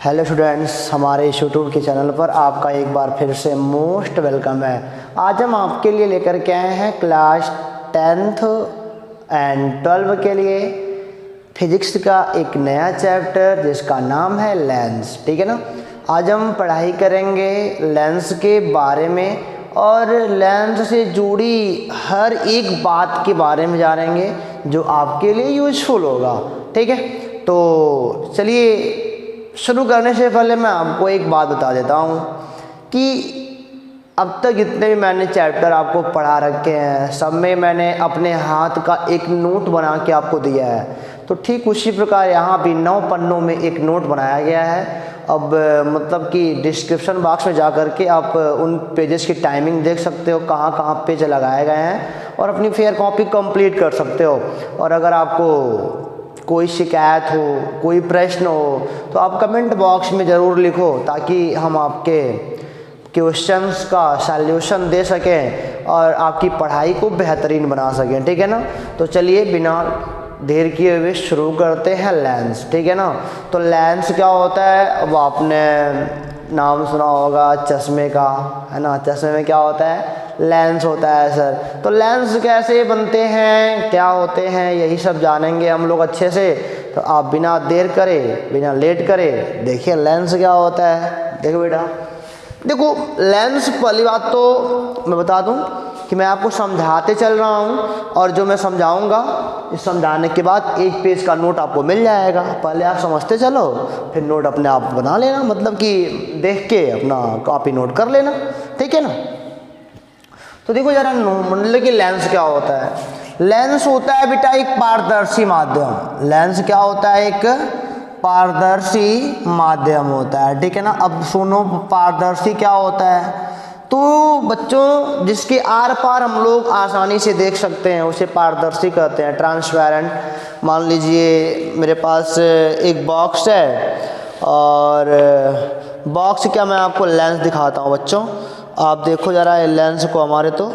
Hello students, हमारे YouTube के channel पर आपका एक बार फिर से मोस्ट वेलकम है। आज हम आपके लिए लेकर के आए हैं क्लास 10th एंड 12 के लिए फिजिक्स का एक नया चैप्टर जिसका नाम है लेंस। ठीक है ना। आज हम पढ़ाई करेंगे लेंस के बारे में और लेंस से जुड़ी हर एक बात के बारे में जानेंगे जो आपके लिए यूज़फुल होगा। ठीक है, तो चलिए शुरू करने से पहले मैं आपको एक बात बता देता हूँ कि अब तक जितने भी मैंने चैप्टर आपको पढ़ा रखे हैं सब में मैंने अपने हाथ का एक नोट बना के आपको दिया है। तो ठीक उसी प्रकार यहाँ भी 9 पन्नों में एक नोट बनाया गया है। अब मतलब कि डिस्क्रिप्शन बॉक्स में जा कर के आप उन पेजेस की टाइमिंग देख सकते हो, कहाँ कहाँ पेज लगाए गए हैं, और अपनी फेयर कॉपी कंप्लीट कर सकते हो। और अगर आपको कोई शिकायत हो, कोई प्रश्न हो तो आप कमेंट बॉक्स में ज़रूर लिखो ताकि हम आपके क्वेश्चंस का सॉल्यूशन दे सकें और आपकी पढ़ाई को बेहतरीन बना सकें। ठीक है ना। तो चलिए बिना देर किए हुए शुरू करते हैं लेंस। ठीक है ना। तो लेंस क्या होता है, अब आपने नाम सुना होगा चश्मे का, है ना। चश्मे में क्या होता है, लेंस होता है सर। तो लेंस कैसे बनते हैं, क्या होते हैं, यही सब जानेंगे हम लोग अच्छे से। तो आप बिना देर करे, बिना लेट करे देखिए लेंस क्या होता है। देखो बेटा, देखो लेंस, पहली बात तो मैं बता दूं कि मैं आपको समझाते चल रहा हूं और जो मैं समझाऊंगा इस समझाने के बाद एक पेज का नोट आपको मिल जाएगा। पहले आप समझते चलो, फिर नोट अपने आप बना लेना, मतलब कि देख के अपना कॉपी नोट कर लेना। ठीक है ना। तो देखो जरा मतलब कि लेंस क्या होता है। लेंस होता है बेटा एक पारदर्शी माध्यम। लेंस क्या होता है, एक पारदर्शी माध्यम होता है। ठीक है ना। अब सुनो, पारदर्शी क्या होता है, तो बच्चों जिसके आर पार हम लोग आसानी से देख सकते हैं उसे पारदर्शी कहते हैं, ट्रांसपेरेंट। मान लीजिए मेरे पास एक बॉक्स है और बॉक्स क्या, मैं आपको लेंस दिखाता हूँ बच्चों। आप देखो ज़रा लेंस को हमारे, तो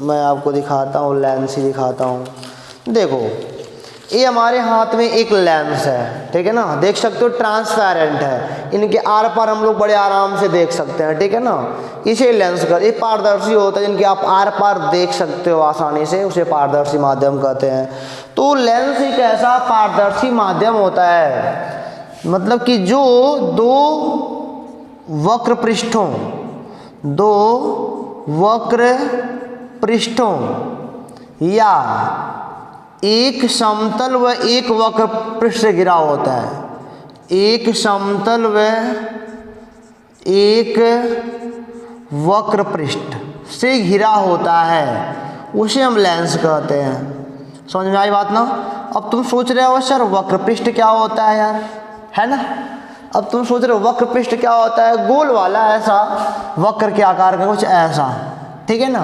मैं आपको दिखाता हूँ, लेंस ही दिखाता हूँ। देखो ये हमारे हाथ में एक लेंस है। ठीक है ना। देख सकते हो ट्रांसपेरेंट है, इनके आर पार हम लोग बड़े आराम से देख सकते हैं। ठीक है ना। इसे लेंस का, ये पारदर्शी होता है, जिनके आप आर पार देख सकते हो आसानी से, उसे पारदर्शी माध्यम कहते हैं। तो लेंस एक ऐसा पारदर्शी माध्यम होता है, मतलब कि जो दो वक्र पृष्ठों या एक समतल व एक वक्र पृष्ठ से घिरा होता है। एक समतल व एक वक्र पृष्ठ से घिरा होता है, उसे हम लेंस कहते हैं। समझ में आई बात ना। अब तुम सोच रहे हो सर वक्र पृष्ठ क्या होता है यार, है ना। अब तुम सोच रहे हो वक्र पृष्ठ क्या होता है, गोल वाला ऐसा वक्र के आकार का कुछ ऐसा। ठीक है ना,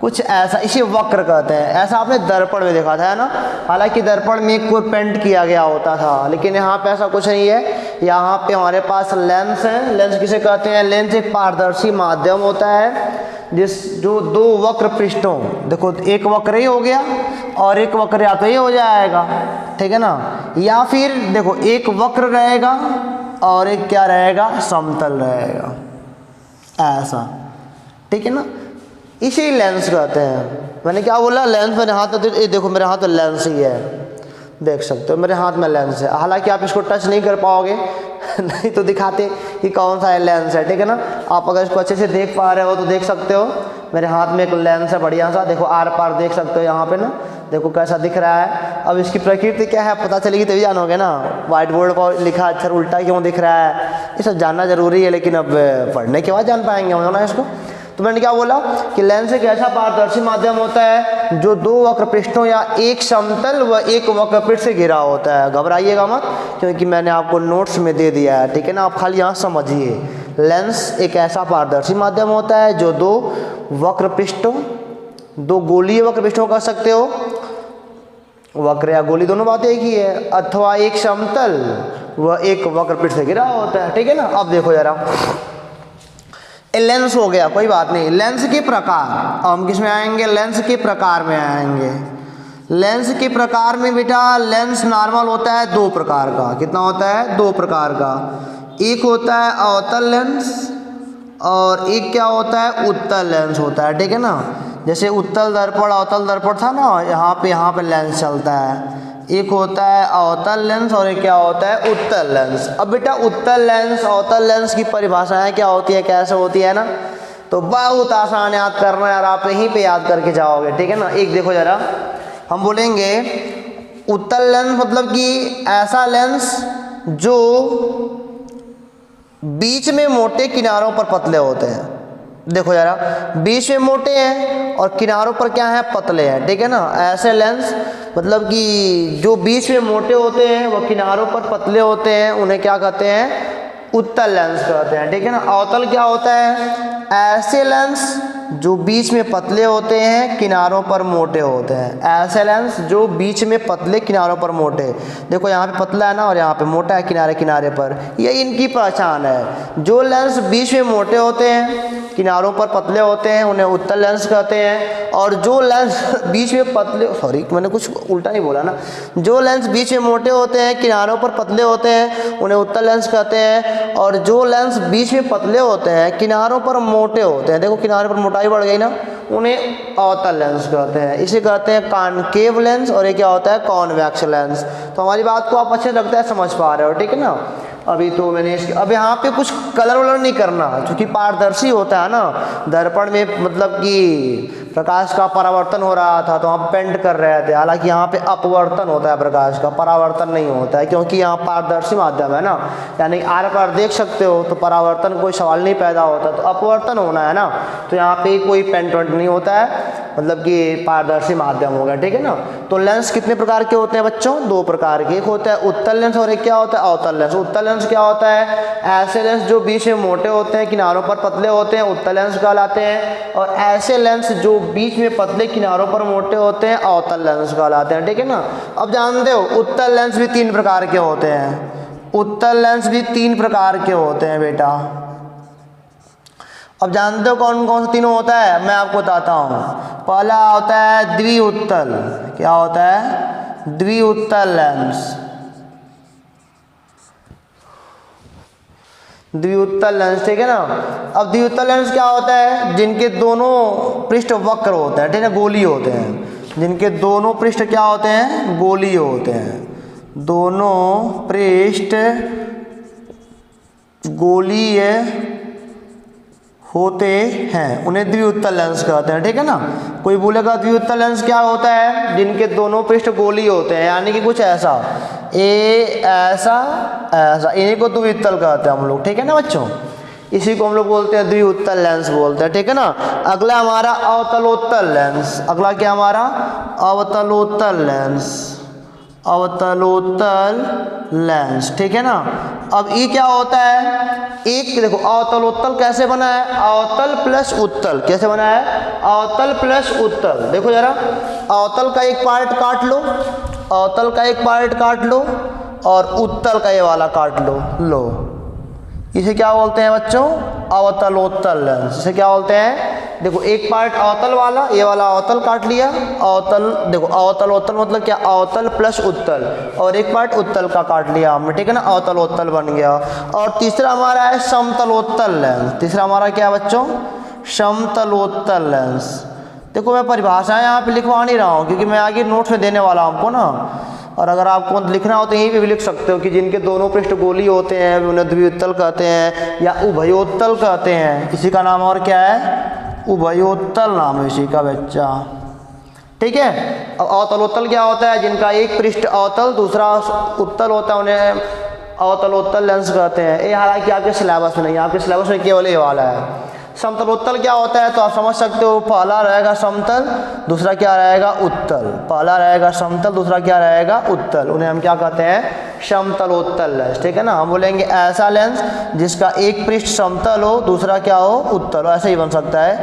कुछ ऐसा, इसे वक्र कहते हैं। ऐसा आपने दर्पण में देखा था, है ना। हालांकि दर्पण में कोई पेंट किया गया होता था, लेकिन यहाँ पे ऐसा कुछ नहीं है। यहाँ पे हमारे पास लेंस है। लेंस किसे कहते हैं, लेंस एक पारदर्शी माध्यम होता है जो दो वक्र पृष्ठों, देखो एक वक्र ही हो गया और एक वक्र या तो ये हो जाएगा, ठीक है ना, या फिर देखो एक वक्र रहेगा और एक क्या रहेगा, समतल रहेगा, ऐसा। ठीक है ना, इसे लेंस कहते हैं। मैंने क्या बोला, लेंस। मेरे हाथ में, ये देखो मेरे हाथ में लेंस ही है, देख सकते हो मेरे हाथ में लेंस है। हालांकि आप इसको टच नहीं कर पाओगे नहीं तो दिखाते कि कौन सा लेंस है। ठीक है ना। आप अगर इसको अच्छे से देख पा रहे हो तो देख सकते हो मेरे हाथ में एक लेंस है बढ़िया सा। देखो आर पार देख सकते हो यहाँ पे ना, देखो कैसा दिख रहा है। अब इसकी प्रकृति क्या है पता चलेगी तभी जानोगे ना। व्हाइट बोर्ड पर लिखा अक्षर उल्टा क्यों दिख रहा है, ये सब जानना जरूरी है, लेकिन अब पढ़ने के बाद जान पाएंगे हम ना इसको। तो मैंने क्या बोला कि लेंस एक ऐसा पारदर्शी माध्यम होता है जो दो वक्र पृष्ठों या एक समतल व एक वक्र पृष्ठ से घिरा होता है। घबराइएगा मत, क्योंकि मैंने आपको नोट्स में दे दिया है। ठीक है ना। आप खाली यहाँ समझिए, लेंस एक ऐसा पारदर्शी माध्यम होता है जो दो वक्र पृष्ठों, दो गोलीय वक्र पृष्ठों कह सकते हो, वक्र या गोली दोनों बातें एक ही है, अथवा एक समतल व एक वक्र पृष्ठ से घिरा होता है। ठीक है ना। अब देखो जरा, लेंस हो गया, कोई बात नहीं। लेंस के प्रकार, हम किस में आएंगे, लेंस के प्रकार में आएंगे। लेंस के प्रकार में बेटा लेंस नॉर्मल होता है दो प्रकार का। कितना होता है? दो प्रकार का। एक होता है अवतल लेंस और एक क्या होता है? उत्तल लेंस होता है। ठीक है ना, जैसे उत्तल दर्पण अवतल दर्पण था ना, यहाँ पे लेंस चलता है। एक होता है अवतल लेंस और एक क्या होता है? उत्तल लेंस। अब बेटा उत्तल लेंस अवतल लेंस की परिभाषाएं क्या होती है, कैसे होती है ना, तो बहुत आसान याद करना यार, आप यहीं पे याद करके जाओगे। ठीक है ना, एक देखो जरा, हम बोलेंगे उत्तल लेंस मतलब कि ऐसा लेंस जो बीच में मोटे किनारों पर पतले होते हैं। देखो जरा, बीच में मोटे हैं और किनारों पर क्या है? पतले हैं। ठीक है ना, ऐसे लेंस मतलब कि जो बीच में मोटे होते हैं वो किनारों पर पतले होते हैं, उन्हें क्या कहते हैं? उत्तल लेंस कहते हैं। ठीक है ना। अवतल क्या होता है? ऐसे लेंस जो बीच में पतले होते हैं किनारों पर मोटे होते हैं। ऐसे लेंस जो बीच में पतले किनारों पर मोटे, देखो यहाँ पे पतला है ना और यहाँ पे मोटा है किनारे किनारे पर, ये इनकी पहचान है। जो लेंस बीच में मोटे होते हैं किनारों पर पतले होते हैं उन्हें उत्तल लेंस कहते हैं, और जो लेंस बीच में पतले, सॉरी मैंने कुछ उल्टा नहीं बोला ना, जो लेंस बीच में मोटे होते हैं किनारों पर पतले होते हैं उन्हें उत्तल लेंस कहते हैं, और जो लेंस बीच में पतले होते हैं किनारों पर मोटे होते हैं, देखो किनारे पर मोटाई बढ़ गई ना, उन्हें अवतल लेंस कहते हैं। इसे कहते हैं कॉनकेव लेंस और ये क्या होता है? Convex lens. तो हमारी बात को आप अच्छे लगता है समझ पा रहे हो। ठीक है ना। अभी तो मैंने अब यहाँ पे कुछ कलर वलर नहीं करना क्योंकि पारदर्शी होता है ना, दर्पण में मतलब कि प्रकाश का परावर्तन हो रहा था तो हम पेंट कर रहे थे, हालांकि यहाँ पे अपवर्तन होता है, प्रकाश का परावर्तन नहीं होता है क्योंकि यहाँ पारदर्शी माध्यम है ना, यानी आर पार देख सकते हो तो परावर्तन कोई सवाल नहीं पैदा होता, तो अपवर्तन होना है ना, तो यहाँ पे कोई पेंट वेंट नहीं होता है, मतलब कि पारदर्शी माध्यम होगा। ठीक है ना। तो लेंस कितने प्रकार के होते हैं बच्चों? दो प्रकार के, एक होता है उत्तल लेंस और एक क्या होता है? अवतल लेंस। उत्तल लेंस क्या होता है? ऐसे लेंस जो बीच में मोटे होते हैं किनारों पर पतले होते हैं उत्तल लेंस कहलाते हैं, और ऐसे लेंस जो बीच में पतले किनारों पर मोटे होते हैं अवतल लेंस कहलाते हैं। ठीक है ना। अब जानते हो उत्तल लेंस भी तीन प्रकार के होते हैं। उत्तल लेंस भी तीन प्रकार के होते हैं बेटा। अब जानते हो कौन कौन से तीनों होता है? मैं आपको बताता हूँ। पहला होता है द्विउत्तल। क्या होता है? द्विउत्तल लेंस। द्विउत्तल लेंस। ठीक है ना। अब द्विउत्तल लेंस क्या होता है? जिनके दोनों पृष्ठ वक्र होते हैं, ठीक है, गोलीय होते हैं। जिनके दोनों पृष्ठ क्या होते हैं? गोलीय होते हैं। दोनों पृष्ठ गोलीय होते हैं उन्हें द्विउत्तल लेंस कहते हैं। ठीक है ना। कोई बोलेगा द्विउत्तल लेंस क्या होता है? जिनके दोनों पृष्ठ गोलीय होते हैं, यानी कि कुछ ऐसा, ऐसा ऐसा, इन्हीं को द्विउत्तल कहते हैं हम लोग। ठीक है ना बच्चों, इसी को हम लोग बोलते हैं द्विउत्तल लेंस बोलते हैं। ठीक है ना। अगला हमारा अवतलोत्तल लेंस। अगला क्या हमारा? अवतलोत्तल लेंस। अवतलोत्तल लेंस। ठीक है ना। अब ये क्या होता है? एक देखो अवतलोत्तल कैसे बना है? अवतल प्लस उत्तल। कैसे बना है? अवतल प्लस उत्तल। देखो जरा, अवतल का एक पार्ट काट लो, अवतल का एक पार्ट काट लो और उत्तल का ये वाला काट लो, इसे क्या बोलते हैं बच्चों? अवतलोत्तल लेंस। इसे क्या बोलते हैं? देखो एक पार्ट अवतल वाला, ये वाला अवतल काट लिया, अवतल, देखो अवतलोत्तल मतलब क्या? अवतल प्लस उत्तल, और एक पार्ट उत्तल का काट लिया हमने। ठीक है ना, अवतलोत्तल बन गया। और तीसरा हमारा है समतलोत्तल लेंस। तीसरा हमारा क्या है बच्चों? समतलोत्तल लेंस। देखो मैं परिभाषाएं यहाँ पे लिखवा नहीं रहा हूँ क्योंकि मैं आगे नोट्स में देने वाला हूँ आपको ना, और अगर आपको लिखना हो तो यहीं पे भी लिख सकते हो कि जिनके दोनों पृष्ठ गोलीय होते हैं उन्हें द्विउत्तल कहते हैं या उभयोत्तल कहते हैं। इसी का नाम और क्या है? उभयोत्तल नाम है इसी का बच्चा। ठीक है। अब अवतलोत्तल क्या होता है? जिनका एक पृष्ठ अवतल दूसरा उत्तल होता है उन्हें अवतलोत्तल लेंस कहते हैं। ये हालांकि आपके सिलेबस में नहीं, आपके सिलेबस में केवल ये वाला है। समतलोत्तल क्या होता है? तो आप समझ सकते हो, पहला रहेगा समतल, दूसरा क्या रहेगा? उत्तल। पहला रहेगा समतल, दूसरा क्या रहेगा? उत्तल। उन्हें हम क्या कहते हैं? समतलोत्तल लेंस। ठीक है ना। हम बोलेंगे ऐसा लेंस जिसका एक पृष्ठ समतल हो दूसरा क्या हो? उत्तल हो। ऐसे ही बन सकता है,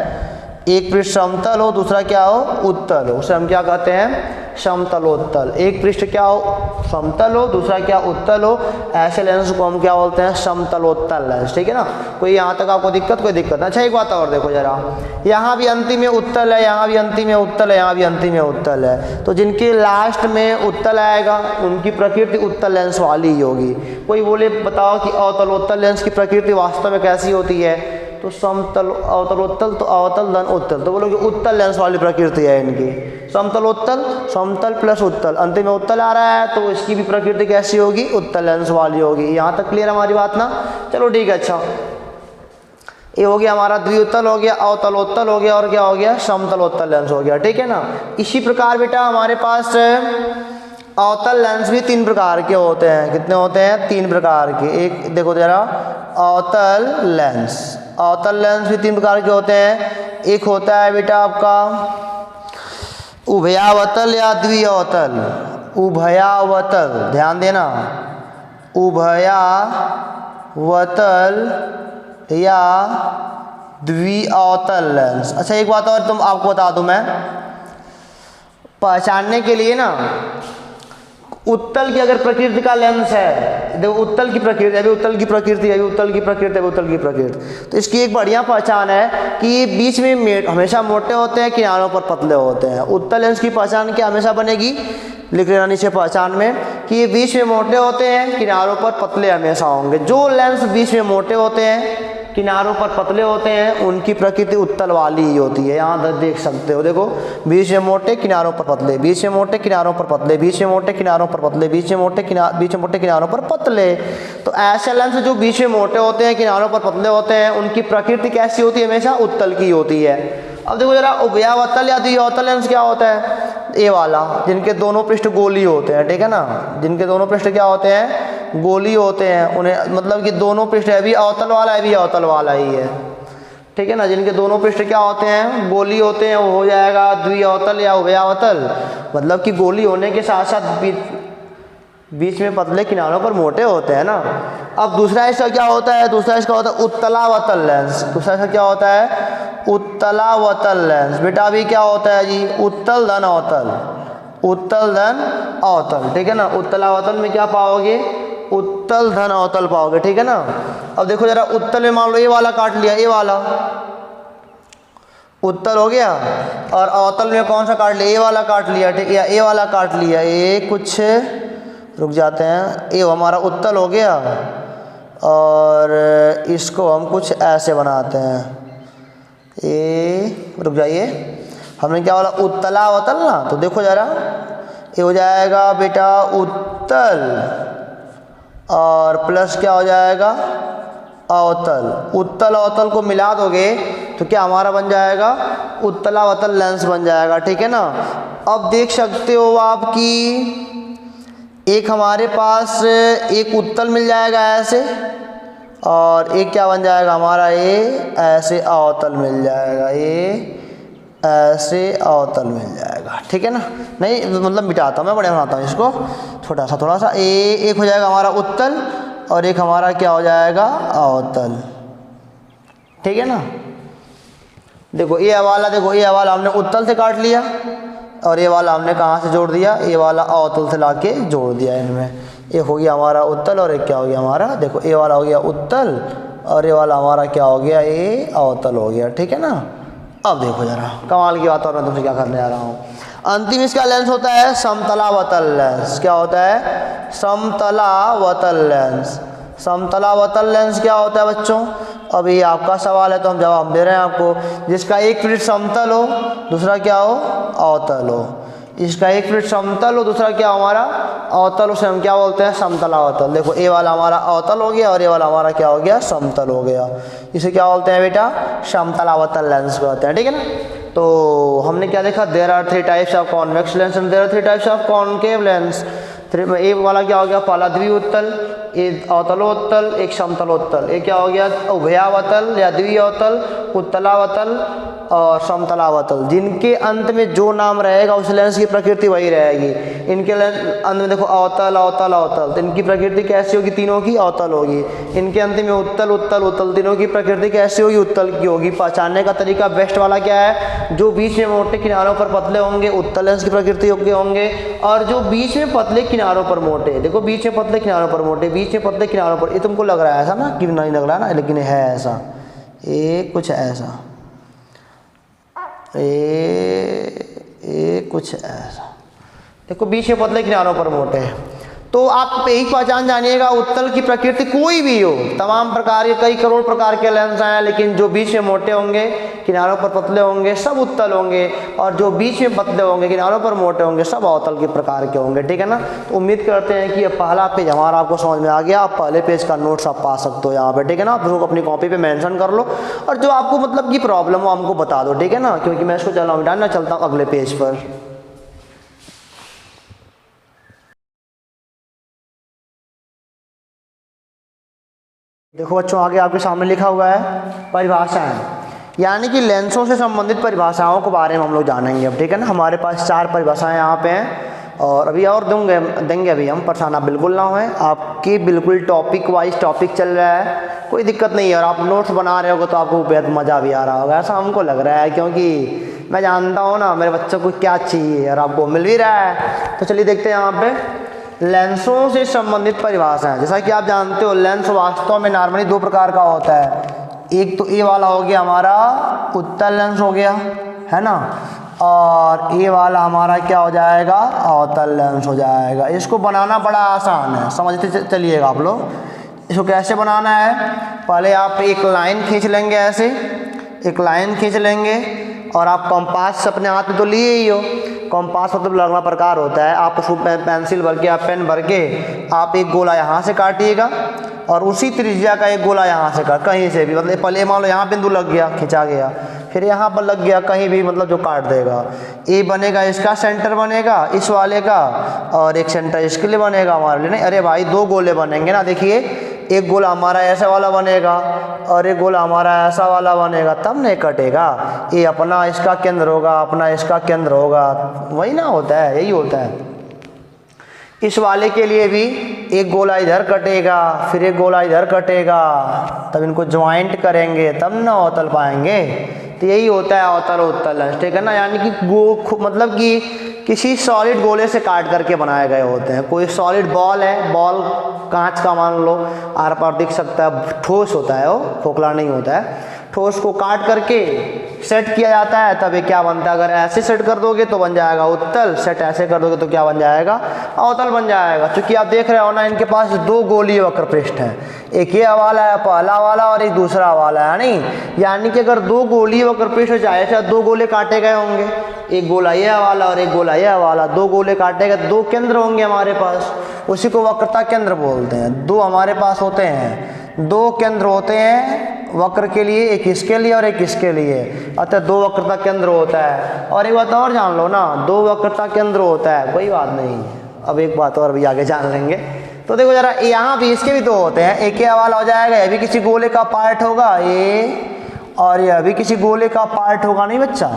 एक पृष्ठ समतल हो दूसरा क्या हो? उत्तल हो, उसे हम क्या कहते हैं? समतलोत्तल। एक पृष्ठ क्या हो समतल हो, दूसरा क्या उत्तल हो, ऐसे लेंस को हम क्या बोलते हैं समतलोत्तल लेंस। ठीक है ना, कोई यहाँ तक आपको दिक्कत कोई दिक्कत। अच्छा एक बात और देखो जरा, यहाँ भी अंतिम में उत्तल है, यहाँ भी अंतिम में उत्तल है, यहाँ भी अंतिम में उत्तल है, तो जिनके लास्ट में उत्तल आएगा उनकी प्रकृति उत्तल लेंस वाली ही होगी। कोई बोले बताओ कि अवतलोत्तल लेंस की प्रकृति वास्तव में कैसी होती है, तो समतल अवतलोत्तल तो अवतल धन उत्तल, तो बोलोगे उत्तल लेंस वाली प्रकृति है इनकी। समतलोत्तल समतल प्लस उत्तल, अंतिम में उत्तल आ रहा है तो इसकी भी प्रकृति कैसी होगी उत्तल लेंस वाली होगी। यहाँ तक क्लियर हमारी बात ना, चलो ठीक है। अच्छा ये हो गया हमारा द्विउत्तल हो गया, अवतलोत्तल हो गया, और क्या हो गया समतलोत्तल लेंस हो गया। ठीक है ना, इसी प्रकार बेटा हमारे पास अवतल लेंस भी 3 प्रकार के होते हैं। कितने होते हैं 3 प्रकार के। एक देखो जरा अवतल लेंस, अवतल लेंस भी 3 प्रकार के होते हैं। एक होता है बेटा आपका उभयावतल या द्विअवतल। उभयावतल ध्यान देना, उभयावतल या द्विअवतल लेंस। अच्छा एक बात और तुम आपको बता दूं मैं, पहचानने के लिए ना, उत्तल की अगर प्रकृति का लेंस है, देखो उत्तल की प्रकृति, अभी उत्तल की प्रकृति, अभी उत्तल की प्रकृति, अभी उत्तल की प्रकृति, तो इसकी एक बढ़िया पहचान है कि ये बीच में हमेशा मोटे होते हैं, किनारों पर पतले होते हैं। उत्तल लेंस की पहचान क्या हमेशा बनेगी, लिख लेना नीचे पहचान में कि ये बीच में मोटे होते हैं, किनारों पर पतले हमेशा होंगे। जो लेंस बीच में मोटे होते हैं, किनारों पर पतले होते हैं, उनकी प्रकृति उत्तल वाली ही होती है। यहाँ देख सकते हो, देखो बीच में मोटे किनारों पर पतले, बीच में मोटे किनारों पर पतले, बीच में मोटे किनारों पर पतले, बीच में मोटे किनारों पर पतले। तो ऐसे लेंस जो बीच में मोटे होते हैं, किनारों पर पतले होते हैं, उनकी प्रकृति कैसी होती है, हमेशा उत्तल की होती है। अब देखो जरा उभयावतल या द्विअवतल लेंस क्या होता है, ये वाला जिनके दोनों पृष्ठ गोली होते हैं। ठीक है ना, जिनके दोनों पृष्ठ क्या होते हैं गोली होते हैं, उन्हें मतलब कि दोनों पृष्ठ है भी अवतल वाला है भी अवतल वाला ही है। ठीक है ना, जिनके दोनों पृष्ठ क्या होते हैं गोली होते हैं, वो हो जाएगा द्विअवतल या उभयावतल। मतलब कि गोली होने के साथ साथ बीच में पतले किनारों पर मोटे होते हैं ना। अब दूसरा इसका क्या होता है, दूसरा इसका होता है उत्तलावतल लेंस। दूसरा इसका क्या होता है उत्तलावतल लेंस। बेटा अभी क्या होता है जी उत्तल धन अवतल, उत्तल धन अवतल। ठीक है ना, उत्तलावतल में क्या पाओगे उत्तल धन अवतल पाओगे। ठीक है ना, अब देखो जरा उत्तल में मान लो ये वाला काट लिया, ये वाला उत्तल हो गया, और अवतल में कौन सा काट लिया, ये वाला काट लिया। ठीक है, ये वाला काट लिया, ये कुछ रुक जाते हैं, ये हमारा उत्तल हो गया, और इसको हम कुछ ऐसे बनाते हैं, ये रुक जाइए, हमने क्या बोला उत्तलावतल ना, तो देखो जरा ये हो जाएगा बेटा उत्तल और प्लस क्या हो जाएगा अवतल। उत्तल अवतल को मिला दोगे तो क्या हमारा बन जाएगा उत्तलावतल लेंस बन जाएगा। ठीक है ना, अब देख सकते हो आप कि एक हमारे पास एक उत्तल मिल जाएगा ऐसे, और एक क्या बन जाएगा हमारा ये ऐसे अवतल मिल जाएगा, ये ऐसे अवतल मिल जाएगा। ठीक है ना, नहीं मतलब मिटाता हूँ मैं, बढ़िया बनाता हूँ इसको थोड़ा सा। एक हो जाएगा हमारा उत्तल और एक हमारा क्या हो जाएगा अवतल। ठीक है ना, देखो ये वाला, देखो ये वाला हमने उत्तल से काट लिया और ये वाला हमने कहाँ से जोड़ दिया, ये वाला अवतल से लाके जोड़ दिया इनमें। ये हो गया हमारा उत्तल और एक क्या हो गया हमारा, देखो ये वाला हो गया उत्तल और ये वाला हमारा क्या हो गया ये अवतल हो गया। ठीक है ना, अब देखो जरा कमाल की बात और मैं तुमसे क्या करने आ रहा हूँ। अंतिम इसका लेंस होता है समतलावतल लेंस। क्या होता है समतलावतल लेंस। समतलावतल लेंस क्या होता है बच्चों, अभी आपका सवाल है तो हम जवाब दे रहे हैं आपको। जिसका एक पृष्ठ समतल हो दूसरा क्या हो अवतल हो, इसका एक पृष्ठ समतल हो दूसरा क्या हमारा अवतल, उसे हम क्या बोलते हैं समतलावतल। देखो ये वाला हमारा अवतल हो गया और ये वाला हमारा क्या हो गया समतल हो गया, इसे क्या बोलते हैं बेटा समतलावतल लेंस कहते हैं। ठीक है ना, तो हमने क्या देखा, there are 3 types of convex lens and there are 3 types of concave lens. एक वाला क्या हो गया पहला द्विउत्तल, एक अवतलोत्तल, एक समतलोत्तल। ये क्या हो गया? उभयावतल या द्विअवतल, उत्तलावतल और समतलावतल। जिनके अंत में जो नाम रहेगा उस लेंस की प्रकृति वही रहेगी। इनके अंत में देखो अवतल अवतल अवतल, तो इनकी प्रकृति कैसी होगी? तीनों की अवतल होगी। इनके अंत में उत्तल उत्तल उत्तल, तीनों की प्रकृति कैसी होगी? उत्तल की होगी। पहचानने का तरीका बेस्ट वाला क्या है? जो बीच में मोटे किनारों पर पतले होंगे उत्तल लेंस की प्रकृति होंगे, और जो बीच में पतले किनारों पर मोटे, देखो बीच में पतले किनारों पर मोटे, बीच में पतले किनारों पर, ये तुमको लग रहा है ऐसा ना कि नहीं लग रहा ना, लेकिन है ऐसा, ये कुछ ऐसा, ये कुछ ऐसा, देखो बीच में पतले किनारों पर मोटे हैं। तो आप यही पहचान जानिएगा, उत्तल की प्रकृति कोई भी हो, तमाम प्रकार के कई करोड़ प्रकार के लेंस हैं, लेकिन जो बीच में मोटे होंगे किनारों पर पतले होंगे सब उत्तल होंगे, और जो बीच में पतले होंगे किनारों पर मोटे होंगे सब अवतल के प्रकार के होंगे। ठीक है ना? तो उम्मीद करते हैं कि ये पहला पेज हमारा आपको समझ में आ गया। आप पहले पेज का नोट्स आप पा सकते हो यहाँ पे। ठीक है ना? आप उसको अपनी कॉपी पे मेंशन कर लो, और जो आपको मतलब की प्रॉब्लम हो हमको बता दो। ठीक है ना? क्योंकि मैं इसको चलता हूँ अगले पेज पर। देखो बच्चों, आगे आपके सामने लिखा हुआ है परिभाषाएं, यानी कि लेंसों से संबंधित परिभाषाओं के बारे में हम लोग जानेंगे अब। ठीक है ना? हमारे पास 4 परिभाषाएं यहाँ पे हैं, और अभी और देंगे अभी हम, परेशान आप बिल्कुल ना हों। आपकी बिल्कुल टॉपिक वाइज टॉपिक चल रहा है, कोई दिक्कत नहीं है, और आप नोट्स बना रहे होगे तो आपको बेहद मज़ा भी आ रहा होगा, ऐसा हमको लग रहा है, क्योंकि मैं जानता हूँ ना मेरे बच्चों को क्या चाहिए और आपको मिल भी रहा है। तो चलिए देखते हैं यहाँ पे लेंसों से संबंधित परिभाषाएं। जैसा कि आप जानते हो, लेंस वास्तव में नॉर्मली 2 प्रकार का होता है। एक तो ये वाला हो गया हमारा उत्तल लेंस हो गया, है ना, और ये वाला हमारा क्या हो जाएगा? अवतल लेंस हो जाएगा। इसको बनाना बड़ा आसान है, समझते चलिएगा आप लोग। इसको कैसे बनाना है? पहले आप एक लाइन खींच लेंगे, ऐसे एक लाइन खींच लेंगे, और आप कंपास अपने हाथ में तो लिए ही हो। कंपास मतलब लगना प्रकार होता है, आप उसको पेंसिल भर के या पेन भर के आप एक गोला यहाँ से काटिएगा, और उसी त्रिज्या का एक गोला यहाँ से काट, कहीं से भी, मतलब पहले मान लो यहाँ बिंदु लग गया, खिंचा गया, फिर यहाँ पर लग गया, कहीं भी मतलब जो काट देगा। ये बनेगा, इसका सेंटर बनेगा इस वाले का, और एक सेंटर इसके लिए बनेगा हमारे लिए। नहीं अरे भाई, 2 गोले बनेंगे ना, देखिए एक गोला हमारा ऐसा वाला बनेगा और एक गोला हमारा ऐसा वाला बनेगा, तब नहीं कटेगा। ये अपना इसका केंद्र होगा, अपना इसका केंद्र होगा, वही ना होता है, यही होता है। इस वाले के लिए भी एक गोला इधर कटेगा, फिर एक गोला इधर कटेगा, तब इनको ज्वाइंट करेंगे तब ना अवतल पाएंगे। तो यही होता है अवतल उत्तल लेंस। ठीक है ना? यानी कि मतलब कि किसी सॉलिड गोले से काट करके बनाए गए होते हैं। कोई सॉलिड बॉल है, बॉल कांच का मान लो, आर पार दिख सकता है, ठोस होता है वो, खोखला नहीं होता है। ठोस को काट करके सेट किया जाता है, तब ये क्या बनता है? अगर ऐसे सेट कर दोगे तो बन जाएगा उत्तल, सेट ऐसे कर दोगे तो क्या बन जाएगा? अवतल बन जाएगा। क्योंकि आप देख रहे हो ना, इनके पास 2 गोलीय वक्र पृष्ठ हैं, एक ये वाला है पहला वाला और एक दूसरा वाला है। नहीं, यानी कि अगर 2 गोलीय वक्र पृष्ठ हो जाए, चाहे 2 गोले काटे गए होंगे, एक गोला यह वाला और एक गोला यह वाला, 2 गोले काटे गए, 2 केंद्र होंगे हमारे पास, उसी को वक्रता केंद्र बोलते हैं। 2 हमारे पास होते हैं, 2 केंद्र होते हैं वक्र के लिए, एक इसके लिए और एक इसके लिए, अतः 2 वक्रता केंद्र होता है। और एक बात और जान लो ना, 2 वक्रता केंद्र होता है, कोई बात नहीं। अब एक बात और भी आगे जान लेंगे। तो देखो जरा, यहाँ भी इसके भी 2 होते हैं, एक ये वाला हो जाएगा, ये भी किसी गोले का पार्ट होगा ये, और यह भी किसी गोले का पार्ट होगा, नहीं बच्चा?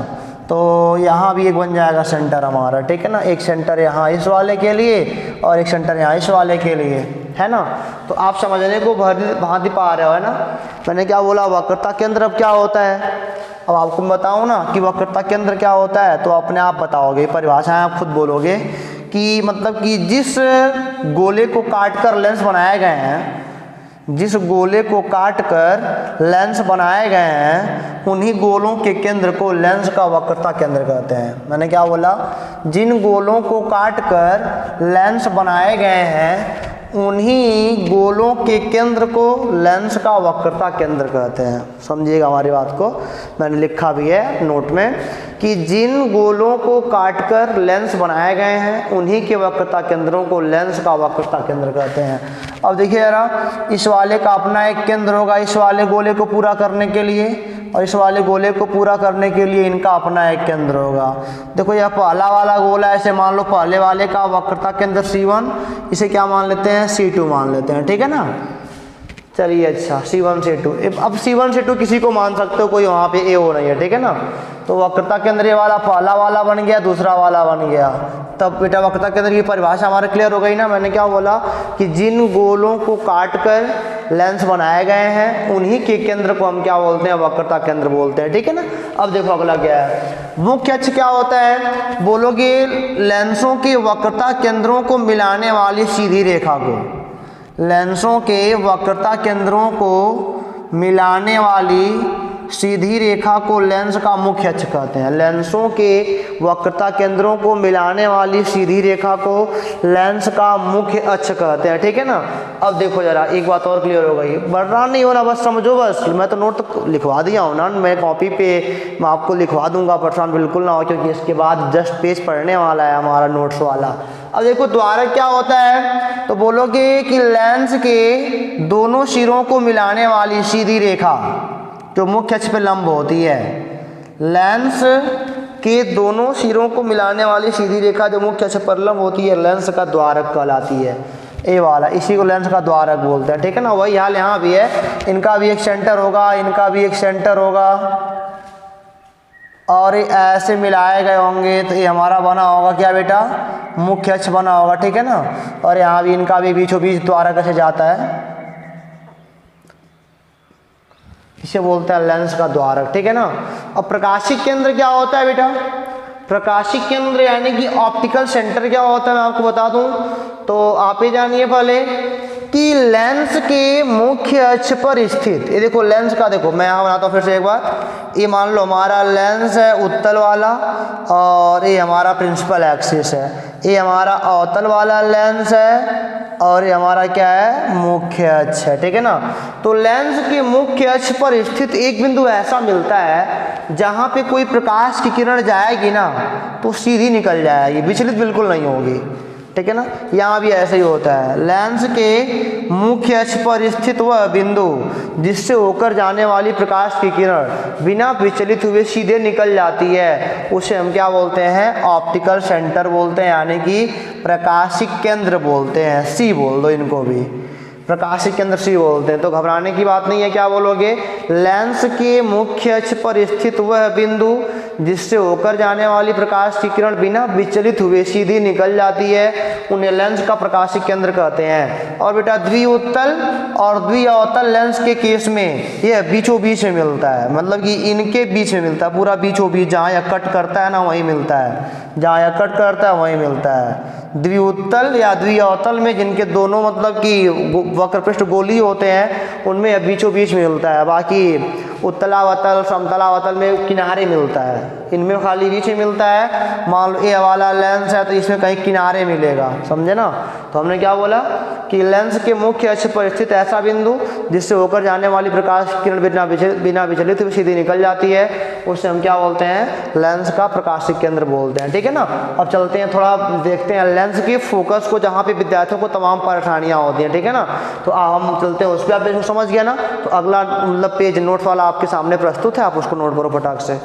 तो यहाँ भी एक बन जाएगा सेंटर हमारा। ठीक है ना? एक सेंटर यहाँ इस वाले के लिए और एक सेंटर यहाँ इस वाले के लिए, है ना? तो आप समझने को भांति पा रहे हो, है ना? मैंने क्या बोला? वक्रता केंद्र अब क्या होता है? अब आपको बताऊँ ना कि वक्रता केंद्र क्या होता है, तो अपने आप बताओगे, परिभाषाएं आप खुद बोलोगे कि मतलब कि जिस गोले को काट कर लेंस बनाए गए हैं, जिस गोले को काटकर लेंस बनाए गए हैं, उन्हीं गोलों के केंद्र को लेंस का वक्रता केंद्र कहते हैं। मैंने क्या बोला? जिन गोलों को काटकर लेंस बनाए गए हैं, उन्हीं गोलों के केंद्र को लेंस का वक्रता केंद्र कहते हैं। समझिएगा हमारी बात को, मैंने लिखा भी है नोट में कि जिन गोलों को काटकर लेंस बनाए गए हैं, उन्हीं के वक्रता केंद्रों को लेंस का वक्रता केंद्र कहते हैं। अब देखिए जरा, इस वाले का अपना एक केंद्र होगा इस वाले गोले को पूरा करने के लिए, और इस वाले गोले को पूरा करने के लिए इनका अपना एक केंद्र होगा। देखो यह पहला वाला गोला, ऐसे मान लो पहले वाले का वक्रता केंद्र C1, इसे क्या मान लेते हैं? हैं, C2 मान लेते हैं, ठीक है ना। चलिए अच्छा, C1 C2, अब C1 C2 किसी को मान सकते हो, कोई वहाँ पे A हो नहीं है, ठीक है ना। तो वक्रता केंद्र ये वाला पहला वाला बन गया, दूसरा वाला बन गया। तब बेटा वक्रता केंद्र की परिभाषा हमारे क्लियर हो गई ना। मैंने क्या बोला कि जिन गोलों को काट कर लेंस बनाए गए हैं उन्हीं के केंद्र को हम क्या बोलते हैं, वक्रता केंद्र बोलते हैं, ठीक है ना। अब देखो अगला क्या है, मुख्य अक्ष क्या होता है, बोलोगे लेंसों के वक्रता केंद्रों को मिलाने वाली सीधी रेखा को, लेंसों के वक्रता केंद्रों को मिलाने वाली सीधी रेखा को लेंस का मुख्य अक्ष कहते हैं। लेंसों के वक्रता केंद्रों को मिलाने वाली सीधी रेखा को लेंस का मुख्य अक्ष कहते हैं, ठीक है ना। अब देखो जरा एक बात और क्लियर हो गई, परेशान नहीं होना, बस समझो बस। मैं तो नोट तो लिखवा दिया हूँ ना, मैं कॉपी पे मैं आपको लिखवा दूंगा, परेशान बिल्कुल ना हो, क्योंकि इसके बाद जस्ट पेज पढ़ने वाला है हमारा नोट्स वाला। अब देखो द्वारक क्या होता है, तो बोलोगे कि लेंस के दोनों सिरों को मिलाने वाली सीधी रेखा जो मुख्य अक्ष पे लंब होती है, लेंस के दोनों सिरों को मिलाने वाली सीधी रेखा जो मुख्य अक्ष पर लंब होती है, लेंस का द्वारक कहलाती है। ए वाला, इसी को लेंस का द्वारक बोलते हैं, ठीक है ना। वही हाल यहाँ भी है, इनका भी एक सेंटर होगा, इनका भी एक सेंटर होगा, और ऐसे मिलाए गए होंगे तो ये हमारा बना होगा क्या बेटा, मुख्य अक्ष बना होगा, ठीक है ना। और यहाँ भी इनका भी बीचों बीच द्वारक ऐसे जाता है, इसे बोलते हैं लेंस का द्वारक, ठीक है ना। अब प्रकाशिक केंद्र क्या होता है बेटा, प्रकाशिक केंद्र यानी कि ऑप्टिकल सेंटर क्या होता है मैं आपको बता दूं। तो आप ही जानिए पहले कि लेंस के मुख्य अक्ष पर स्थित, ये देखो लेंस का, देखो मैं यहाँ बनाता हूँ फिर से एक बार। ये मान लो हमारा लेंस है उत्तल वाला, और ये हमारा प्रिंसिपल एक्सिस है, ये हमारा अवतल वाला लेंस है, और ये हमारा क्या है, मुख्य अक्ष है, ठीक है ना। तो लेंस के मुख्य अक्ष पर स्थित एक बिंदु ऐसा मिलता है जहाँ पे कोई प्रकाश की किरण जाएगी ना तो सीधी निकल जाएगी, विचलित बिल्कुल नहीं होगी, ठीक है ना। यहाँ भी ऐसे ही होता है, लेंस के मुख्य अक्ष पर स्थित वह बिंदु जिससे होकर जाने वाली प्रकाश की किरण बिना विचलित हुए सीधे निकल जाती है, उसे हम क्या बोलते हैं, ऑप्टिकल सेंटर बोलते हैं, यानी कि प्रकाशिक केंद्र बोलते हैं। सी बोल दो इनको भी, प्रकाशिक केंद्र सी बोलते हैं। तो घबराने की बात नहीं है, क्या बोलोगे, लेंस के मुख्य अक्ष पर स्थित वह बिंदु जिससे होकर जाने वाली प्रकाश की किरण बिना विचलित हुए सीधी निकल जाती है, उन्हें लेंस का प्रकाशिक केंद्र कहते हैं। और बेटा द्विउत्तल और द्विअवतल लेंस के केस में यह बीचों बीच में मिलता है, मतलब कि इनके बीच में मिलता है, पूरा बीचों बीच, जहाँ यह कट करता है ना वहीं मिलता है, जहाँ यह कट करता है वहीं मिलता है। द्विउत्तल या द्विअवतल में जिनके दोनों मतलब कि वक्रपृष्ठ गोलीय होते हैं उनमें यह बीचों बीच मिलता है, बाकी उत्तलावतल समतलावतल में किनारे मिलता है, इनमें खाली बीच में मिलता है। मान लो ये वाला लेंस है तो इसमें कहीं किनारे मिलेगा, समझे ना। तो हमने क्या बोला कि लेंस के मुख्य अक्ष पर स्थित ऐसा बिंदु जिससे होकर जाने वाली प्रकाश किरण बिना विचलित हुए सीधी निकल जाती है, उसे हम क्या बोलते हैं, लेंस का प्रकाशिक केंद्र बोलते हैं, ठीक है ना। अब चलते हैं थोड़ा देखते हैं लेंस के फोकस को, जहाँ पे विद्यार्थियों को तमाम परेशानियाँ होती हैं, ठीक है ना। तो हम चलते हैं उस पर, आप समझ गया ना। तो अगला मतलब पेज नोट वाला आपके सामने प्रस्तुत है, आप उसको नोट करो फटाक से।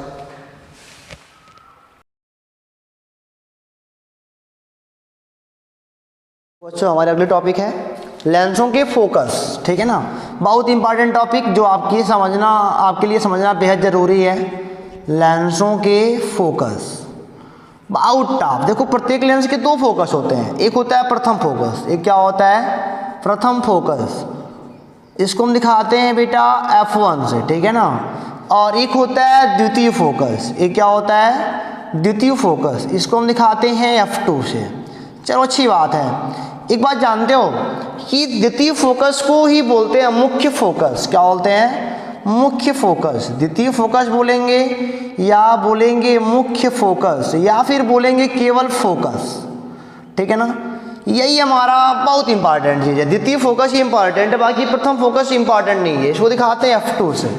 बच्चों हमारे अगले टॉपिक है लेंसों के फोकस, ठीक है ना। बहुत इंपॉर्टेंट टॉपिक जो आपके लिए समझना बेहद जरूरी है, लेंसों के फोकस। बहुत टॉप, देखो प्रत्येक लेंस के दो फोकस होते हैं, एक होता है प्रथम फोकस, एक क्या होता है, प्रथम फोकस, इसको हम दिखाते हैं बेटा F1 से, ठीक है ना। और एक होता है द्वितीय फोकस, एक क्या होता है, द्वितीय फोकस, इसको हम दिखाते हैं F2 से। चलो अच्छी बात है। एक बात जानते हो कि द्वितीय फोकस को ही बोलते हैं मुख्य फोकस, क्या बोलते हैं, मुख्य फोकस। द्वितीय फोकस बोलेंगे या बोलेंगे मुख्य फोकस या फिर बोलेंगे केवल फोकस, ठीक है ना। यही हमारा बहुत इंपॉर्टेंट चीज़ है, द्वितीय फोकस ही इंपॉर्टेंट है, बाकी प्रथम फोकस इंपॉर्टेंट नहीं है। इसको दिखाते हैं F2 से,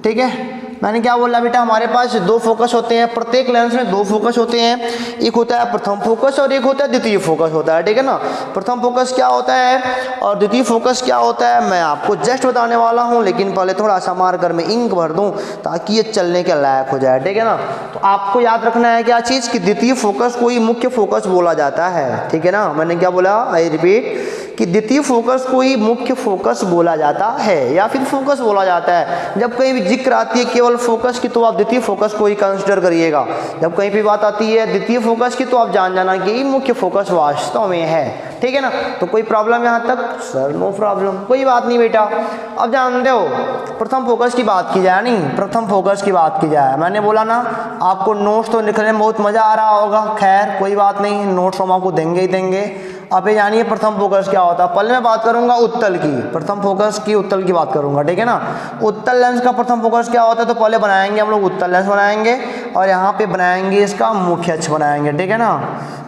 ठीक है। मैंने क्या बोला बेटा, हमारे पास दो फोकस होते हैं, प्रत्येक लेंस में दो फोकस होते हैं, एक होता है प्रथम फोकस और एक होता है द्वितीय फोकस होता है, ठीक है ना। प्रथम फोकस क्या होता है और द्वितीय फोकस क्या होता है मैं आपको जस्ट बताने वाला हूं, लेकिन पहले थोड़ा सा मार्कर में इंक भर दूं ताकि ये चलने के लायक हो जाए, ठीक है ना। तो आपको याद रखना है क्या चीज़ कि द्वितीय फोकस को ही मुख्य फोकस बोला जाता है, ठीक है ना। मैंने क्या बोला, आई रिपीट कि द्वितीय फोकस को ही मुख्य फोकस बोला जाता है या फिर फोकस बोला जाता है। जब कहीं भी जिक्र आती है केवल फोकस की तो आप द्वितीय फोकस को ही कंसिडर करिएगा। जब कहीं भी बात आती है द्वितीय फोकस की तो आप जान जाना कि मुख्य फोकस वास्तव में है, ठीक है ना। तो कोई प्रॉब्लम यहाँ तक? सर नो प्रॉब्लम, कोई बात नहीं बेटा। अब जानते हो प्रथम फोकस की बात की जाए, नहीं प्रथम फोकस की बात की जाए, मैंने बोला ना आपको नोट्स तो लिखने में बहुत मज़ा आ रहा होगा। खैर कोई बात नहीं, नोट्स हम आपको देंगे ही देंगे। अब ये जानिए प्रथम फोकस क्या होता है। पहले मैं बात करूंगा उत्तल की, प्रथम फोकस की उत्तल की बात करूंगा, ठीक है ना। उत्तल लेंस का प्रथम फोकस क्या होता है, तो पहले बनाएंगे हम लोग उत्तल लेंस बनाएंगे और यहाँ पे बनाएंगे इसका मुख्य अक्ष बनाएंगे, ठीक है ना।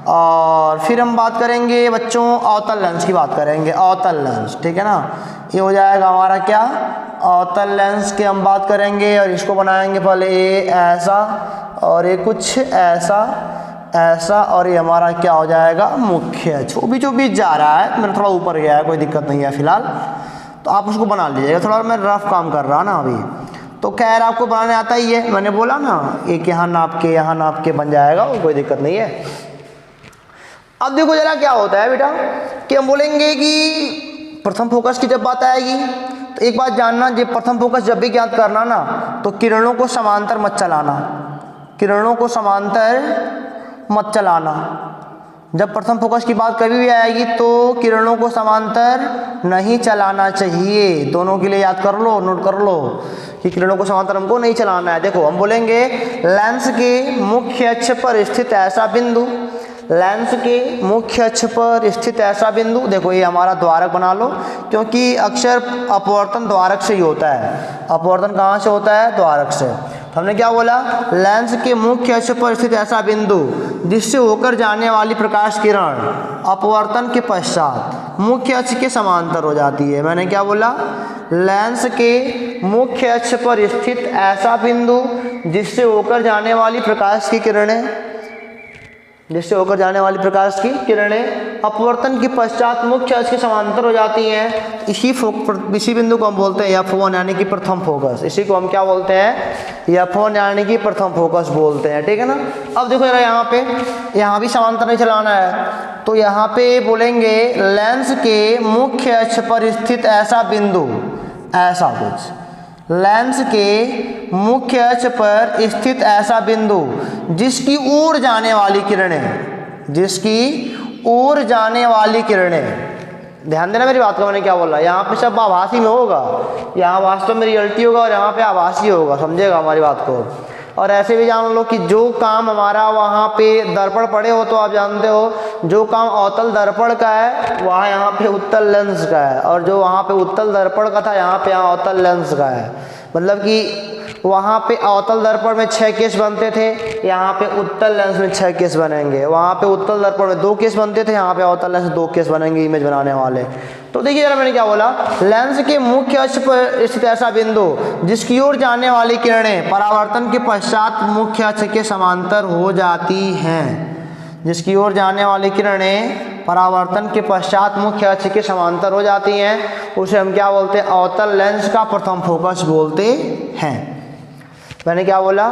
और फिर हम बात करेंगे बच्चों अवतल लेंस की बात करेंगे, अवतल लेंस, ठीक है ना। ये हो जाएगा हमारा क्या, अवतल लेंस की हम बात करेंगे और इसको बनाएंगे पहले ये ऐसा और ये कुछ ऐसा ऐसा और ये हमारा क्या हो जाएगा मुख्य अक्ष। वो बीचों बीच जा रहा है, मेरा थोड़ा ऊपर गया है, कोई दिक्कत नहीं है फिलहाल, तो आप उसको बना लीजिएगा। थोड़ा मैं रफ काम कर रहा ना अभी, तो खैर आपको बनाने आता ही है, मैंने बोला ना एक यहाँ नाप के बन जाएगा, वो कोई दिक्कत नहीं है। अब देखो जरा क्या होता है बेटा कि हम बोलेंगे कि प्रथम फोकस की जब बात आएगी तो एक बात जानना, जब प्रथम फोकस जब भी ज्ञात करना ना तो किरणों को समांतर मत चलाना, किरणों को समांतर मत चलाना। जब प्रथम फोकस की बात कभी भी आएगी तो किरणों को समांतर नहीं चलाना चाहिए। दोनों के लिए याद कर लो, नोट कर लो कि किरणों को समांतर हमको नहीं चलाना है। देखो हम बोलेंगे लेंस के मुख्य अक्ष पर स्थित ऐसा बिंदु, लेंस के मुख्य अक्ष पर स्थित ऐसा बिंदु, देखो ये हमारा द्वारक बना लो क्योंकि अक्सर अपवर्तन द्वारक से ही होता है। अपवर्तन कहाँ से होता है? द्वारक से। हमने क्या बोला, लेंस के मुख्य अक्ष पर स्थित ऐसा बिंदु जिससे होकर जाने वाली प्रकाश किरण अपवर्तन के पश्चात मुख्य अक्ष के समांतर हो जाती है। मैंने क्या बोला, लेंस के मुख्य अक्ष पर स्थित ऐसा बिंदु जिससे होकर जाने वाली प्रकाश की किरणें अपवर्तन के पश्चात मुख्य अक्ष के समांतर हो जाती हैं। इसी बिंदु को हम बोलते हैं F1 यानी कि प्रथम फोकस। इसी को हम क्या बोलते हैं? F1 यानी कि प्रथम फोकस बोलते हैं, ठीक है ना। अब देखो जरा यहाँ भी समांतर नहीं चलाना है, तो यहाँ पे बोलेंगे लेंस के मुख्य अक्ष पर स्थित ऐसा बिंदु, ऐसा कुछ, लेंस के मुख्य अक्ष पर स्थित ऐसा बिंदु जिसकी ओर जाने वाली किरणें, ध्यान देना मेरी बात को, मैंने क्या बोला, यहाँ पे सब आभासी में होगा, यहाँ वास्तव में रियलिटी होगा और यहाँ पे आभासी होगा, समझेगा हमारी बात को। और ऐसे भी जान लो कि जो काम हमारा वहाँ पे दर्पण पड़े हो तो आप जानते हो जो काम अवतल दर्पण का है वहाँ यहाँ पे उत्तल लेंस का है, और जो वहाँ पे उत्तल दर्पण का था यहाँ पे अवतल लेंस का है। मतलब कि वहाँ पे अवतल दर्पण में 6 केस बनते थे, यहाँ पे उत्तल लेंस में 6 केस बनेंगे। वहाँ पे उत्तल दर्पण में 2 केस बनते थे, यहाँ पे अवतल लेंस में 2 केस बनेंगे इमेज बनाने वाले। तो देखिए जरा मैंने क्या बोला, लेंस के मुख्य अक्ष पर स्थित ऐसा बिंदु जिसकी ओर जाने वाली किरणें परावर्तन के पश्चात मुख्य अक्ष के समांतर हो जाती हैं। जिसकी ओर जाने वाली किरणें परावर्तन के पश्चात मुख्य अक्ष के समांतर हो जाती हैं, उसे हम क्या बोलते हैं? अवतल लेंस का प्रथम फोकस बोलते हैं। मैंने क्या बोला,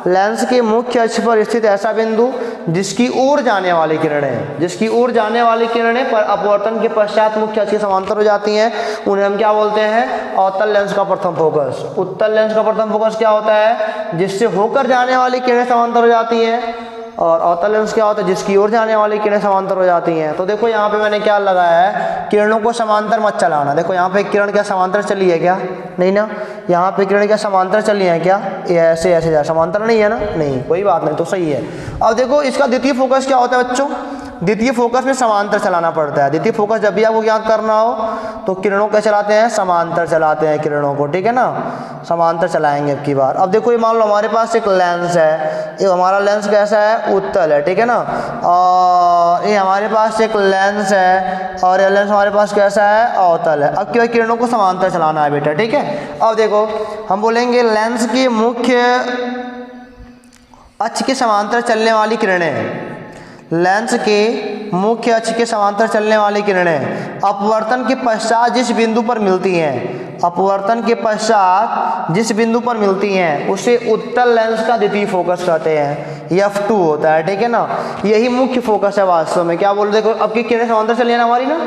लेंस के मुख्य अक्ष पर स्थित ऐसा बिंदु जिसकी ओर जाने वाली किरणें पर अपवर्तन के पश्चात मुख्य अक्ष के समांतर हो जाती हैं, उन्हें हम क्या बोलते हैं? अवतल लेंस का प्रथम फोकस। उत्तल लेंस का प्रथम फोकस क्या होता है? जिससे होकर जाने वाली किरणें समांतर हो जाती हैं, और अवतल लेंस क्या होता है? जिसकी ओर जाने वाली किरणें समांतर हो जाती हैं। तो देखो यहाँ पे मैंने क्या लगाया है, किरणों को समांतर मत चलाना। देखो यहाँ पे किरण क्या समांतर चली है क्या? नहीं ना। यहाँ पे किरण क्या समांतर चली है क्या? ये ऐसे जा, समांतर नहीं है ना, नहीं, कोई बात नहीं, तो सही है। अब देखो इसका द्वितीय फोकस क्या होता है बच्चों? द्वितीय फोकस में समांतर चलाना पड़ता है। द्वितीय फोकस जब भी आपको ज्ञात करना हो तो किरणों को चलाते हैं, समांतर चलाते हैं किरणों को, ठीक है ना, समांतर चलाएंगे अब की बार। अब देखो ये मान लो हमारे पास एक लेंस है, ये हमारा लेंस कैसा है? उत्तल है, ठीक है ना। और ये हमारे पास एक लेंस है और ये लेंस हमारे पास कैसा है? अवतल है। अब क्या किरणों को समांतर चलाना है बेटा, ठीक है। अब देखो हम बोलेंगे लेंस के मुख्य अक्ष के समांतर चलने वाली किरणें, लेंस के मुख्य अक्ष के समांतर चलने वाली किरणें अपवर्तन के पश्चात जिस बिंदु पर मिलती हैं उसे उत्तल लेंस का द्वितीय फोकस कहते हैं, F2 होता है, ठीक है ना। यही मुख्य फोकस है वास्तव में। क्या बोल, देखो अब की किरणें समांतर चली है ना हमारी ना,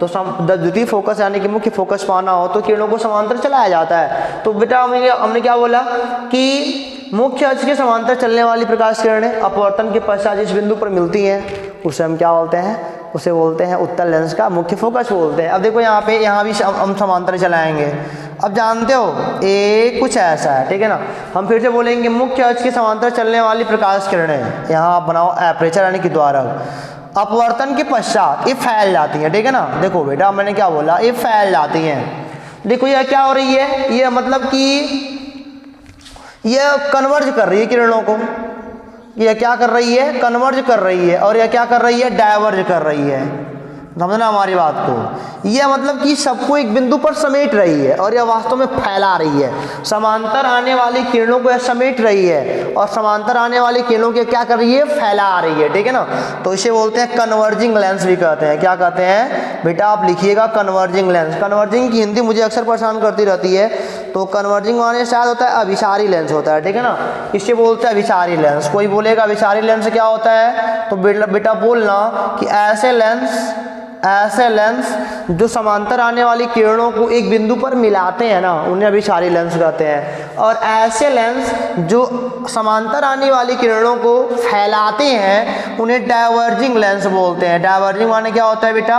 तो द्वितीय फोकस यानी कि मुख्य फोकस पाना हो तो किरणों को समांतर चलाया जाता है। तो बेटा हमने क्या बोला कि मुख्य अक्ष के समांतर चलने वाली प्रकाश किरणें अपवर्तन के पश्चात जिस बिंदु पर मिलती हैं उसे हम क्या बोलते हैं, उसे बोलते हैं उत्तल लेंस का मुख्य फोकस बोलते हैं। अब देखो यहाँ भी हम समांतर चलाएंगे। अब जानते हो ए कुछ ऐसा है, ठीक है ना। हम फिर से बोलेंगे मुख्य अक्ष के समांतर चलने वाली प्रकाश किरणें, यहाँ आप बनाओ एपरेचर यानी कि द्वारक, अपवर्तन के पश्चात ये फैल जाती हैं, ठीक है ना। देखो बेटा मैंने क्या बोला, ये फैल जाती हैं। देखो यह क्या हो रही है, ये मतलब कि यह कन्वर्ज कर रही है किरणों को। यह क्या कर रही है, कन्वर्ज कर रही है। और यह क्या कर रही है, डायवर्ज कर रही है। समझना हमारी बात को। यह मतलब कि सबको एक बिंदु पर समेट रही है और यह वास्तव में फैला रही है। समांतर आने वाली किरणों को यह समेट रही है और समांतर आने वाली किरणों को क्या कर रही है, फैला रही है, ठीक है ना। तो इसे बोलते हैं कन्वर्जिंग लेंस भी कहते हैं। क्या कहते हैं बेटा, आप लिखिएगा कन्वर्जिंग लेंस। कन्वर्जिंग की हिंदी मुझे अक्सर परेशान करती रहती है। तो कन्वर्जिंग माने शायद होता है अभिसारी लेंस होता है, ठीक है ना। इसे बोलते हैं अभिसारी लेंस। कोई बोलेगा अभिसारी लेंस क्या होता है, तो बेटा बोलना कि ऐसे लेंस जो समांतर आने वाली किरणों को एक बिंदु पर मिलाते हैं ना, उन्हें अभिसारी लेंस कहते हैं। और ऐसे लेंस जो समांतर आने वाली किरणों को फैलाते हैं उन्हें डायवर्जिंग लेंस बोलते हैं। डायवर्जिंग माने क्या होता है बेटा,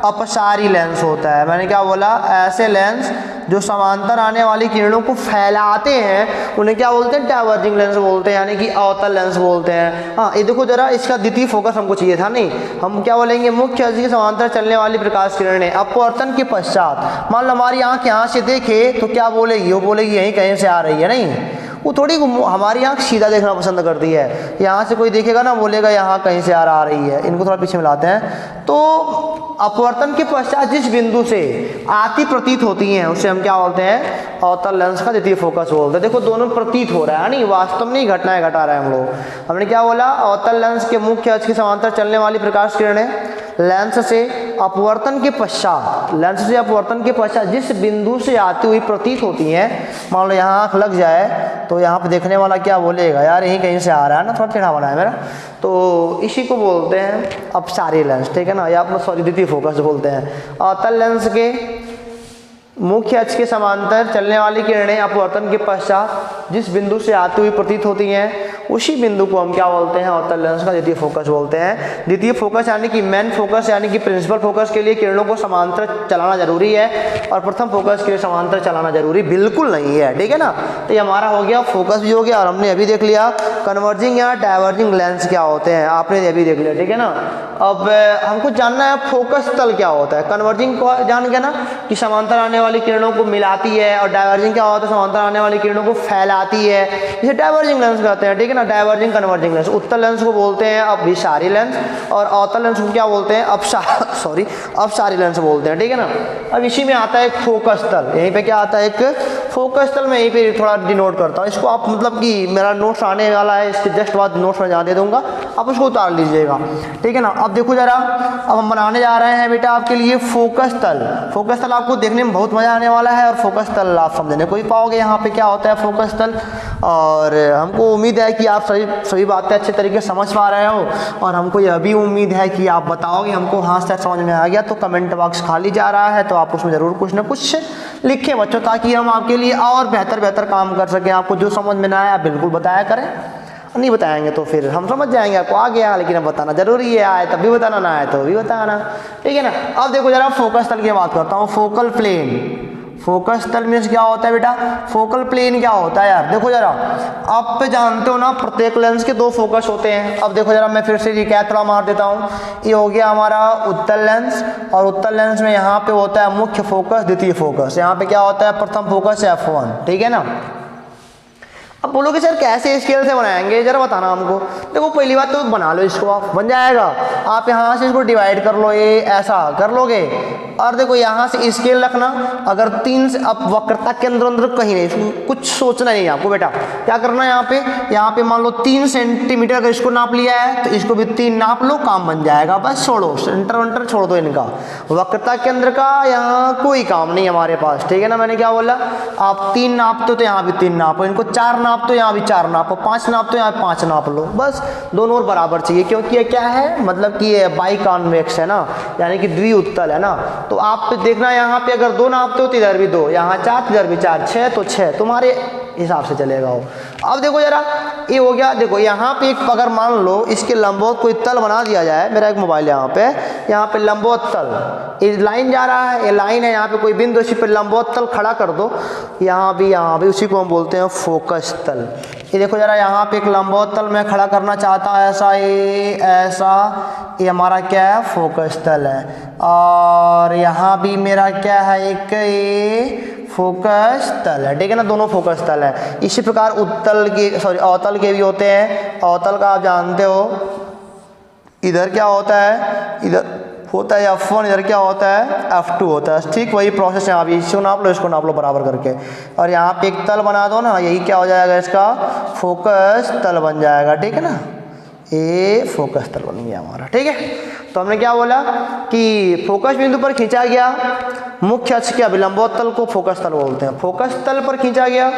अपसारी लेंस होता है। मैंने क्या बोला, ऐसे लेंस जो समांतर आने वाली किरणों को फैलाते हैं उन्हें क्या बोलते हैं, डायवर्जिंग लेंस बोलते हैं, यानी कि अवतल लेंस बोलते हैं। हाँ ये देखो जरा, इसका द्वितीय फोकस हमको चाहिए था नहीं। हम क्या बोलेंगे, मुख्य अक्ष के समांतर चलने वाली प्रकाश किरणें अपवर्तन के पश्चात, मान लो हमारी आंख यहाँ से देखे तो क्या बोलेगी, वो बोलेगी यहीं कहीं से आ रही है, नहीं। वो थोड़ी हमारी आंख सीधा देखना पसंद करती है। यहाँ से कोई देखेगा ना, बोलेगा यहाँ कहीं से आ रही है। इनको थोड़ा पीछे मिलाते हैं। तो अपवर्तन के पश्चात जिस बिंदु से आती प्रतीत होती हैं उसे हम क्या बोलते हैं, अवतल लेंस का द्वितीय फोकस बोलते हैं। देखो दोनों प्रतीत हो रहा है, नहीं वास्तव में नहीं घटनाएं घटा रहे हैं हम लोग। हमने क्या बोला, अवतल लेंस के मुख्य अक्ष के समांतर चलने वाली प्रकाश किरणें लेंस से अपवर्तन के पश्चात जिस बिंदु से आती हुई प्रतीत होती हैं। मान लो यहाँ आँख लग जाए तो यहाँ पे देखने वाला क्या बोलेगा, यार यहीं कहीं से आ रहा है ना, थोड़ा टेढ़ा बना है मेरा। तो इसी को बोलते हैं अपसारी लेंस, ठीक है ना, या आप सॉरी द्वितीय फोकस बोलते हैं। अवतल लेंस के मुख्य अक्ष के समांतर चलने वाली किरणें अपवर्तन के पश्चात जिस बिंदु से आती हुई प्रतीत होती हैं उसी बिंदु को हम क्या बोलते हैं, अवतल लेंस का द्वितीय फोकस बोलते हैं। द्वितीय फोकस यानी कि मेन फोकस यानी कि प्रिंसिपल फोकस के लिए किरणों को समांतर चलाना जरूरी है और प्रथम फोकस के लिए समांतर चलाना जरूरी बिल्कुल नहीं है, ठीक है ना। तो ये हमारा हो गया, फोकस भी हो गया। और हमने अभी देख लिया कन्वर्जिंग या डायवर्जिंग लेंस क्या होते हैं, आपने अभी देख लिया, ठीक है ना। अब हमको जानना है फोकस तल क्या होता है। कन्वर्जिंग को जान गया ना कि समांतर आने वाली किरणों को मिलाती है, और डायवर्जिंग क्या होता है, समांतर आने वाली किरणों को फैलाती है, इसे डायवर्जिंग लेंस कहते हैं, ठीक है ना। डायवर्जिंग कन्वर्जिंग लेंस, उत्तल लेंस को बोलते हैं अभिसारी लेंस और अवतल लेंस को क्या बोलते हैं, अपसारी लेंस बोलते हैं, ठीक है ना। अब इसी में आता है एक फोकस तल। यहीं पे क्या आता है, एक फोकस तल। मैं यहीं पे थोड़ा डिनोट करता हूँ इसको। आप मतलब कि मेरा नोट्स आने वाला है, इसके जस्ट बाद नोट्स में जहाँ दे दूंगा, आप उसको उतार लीजिएगा, ठीक है ना। अब देखो जरा, अब हम बनाने जा रहे हैं बेटा आपके लिए फोकस तल। फोकस तल आपको देखने में बहुत मजा आने वाला है और फोकस तल आप समझने को ही पाओगे यहाँ पे क्या होता है फोकस तल। और हमको उम्मीद है कि आप सभी बातें अच्छे तरीके से समझ पा रहे हो, और हमको यह भी उम्मीद है कि आप बताओगे हमको हाँ सर समझ में आ गया। तो कमेंट बॉक्स खाली जा रहा है, तो आप उसमें ज़रूर कुछ ना कुछ लिखें बच्चों, ताकि हम आपके लिए और बेहतर काम कर सकें। आपको जो समझ में ना आया आप बिल्कुल बताया करें, नहीं बताएंगे तो फिर हम समझ जाएंगे आपको आ गया, लेकिन अब बताना जरूरी है। आए तब भी बताना, ना आए तो भी बताना, ठीक है ना। अब देखो जरा फोकस तल की बात करता हूँ। फोकल प्लेन, फोकस तल मीन्स क्या होता है बेटा, फोकल प्लेन क्या होता है यार। देखो जरा, आप जानते हो ना प्रत्येक लेंस के दो फोकस होते हैं। अब देखो जरा, मैं फिर से रिकैप थोड़ा मार देता हूँ। ये हो गया हमारा उत्तल लेंस, और उत्तल लेंस में यहाँ पे होता है मुख्य फोकस, द्वितीय फोकस। यहाँ पे क्या होता है, प्रथम फोकस f1, ठीक है ना। अब बोलोगे सर कैसे स्केल से बनाएंगे, जरा बताना हमको। देखो पहली बात तो बना लो इसको, आप बन जाएगा। आप यहाँ से इसको डिवाइड कर लो, ये ऐसा कर लोगे। और देखो यहाँ से स्केल रखना, अगर 3 से अब वक्रता के अंदर कहीं नहीं, कुछ सोचना नहीं आपको बेटा। क्या करना है यहाँ पे मान लो 3 सेंटीमीटर अगर इसको नाप लिया है तो इसको भी 3 नाप लो, काम बन जाएगा। बस छोड़ो, सेंटर वेंटर छोड़ दो इनका, वक्रता के अंदर का यहाँ कोई काम नहीं हमारे पास, ठीक है ना। मैंने क्या बोला, आप 3 नापते हो तो यहाँ भी 3 नापो, इनको 4 नाप नाप तो यहाँ भी 4 नापो, 5 नाप तो यहाँ 5 नाप लो, बस दोनों ओर बराबर चाहिए, क्योंकि ये क्या है, मतलब कि ये बाई कॉन्वेक्स है ना, यानी कि द्विउत्तल है ना। तो आप देखना यहाँ पे अगर 2 नापते हो तो इधर भी 2, यहाँ 4 इधर भी 4, 6 तो 6, तुम्हारे हिसाब से चलेगा वो। अब देखो जरा, ये हो गया। देखो यहाँ पे एक अगर मान लो इसके लंबवत कोई तल बना दिया जाए, मेरा एक मोबाइल यहाँ पे लंबवत तल, ये लाइन जा रहा है, ये लाइन है, यहाँ पे कोई बिंदु, इसी पे लंबवत तल खड़ा कर दो, यहाँ भी उसी को हम बोलते हैं फोकस तल। ये देखो जरा, यहाँ पे एक लंबवत तल मैं खड़ा करना चाहता हूँ, ऐसा ये हमारा क्या है, फोकस तल है। और यहाँ भी मेरा क्या है, एक ये फोकस तल है, ठीक है ना, दोनों फोकस तल है। इसी प्रकार अवतल के भी होते हैं। अवतल का आप जानते हो, इधर क्या होता है, इधर होता है F1, इधर क्या होता है, F2 होता है। ठीक वही प्रोसेस है, आप इसको नाप लो, इसको नाप लो बराबर करके, और यहाँ पे एक तल बना दो ना, यही क्या हो जाएगा, इसका फोकस तल बन जाएगा, ठीक है ना, ये फोकस तल बन गया हमारा। ठीक है, तो हमने क्या बोला कि फोकस बिंदु पर खींचा गया मुख्य अक्ष के अभिलंबोत तल को फोकस तल बोलते हैं। फोकस तल पर खींचा गया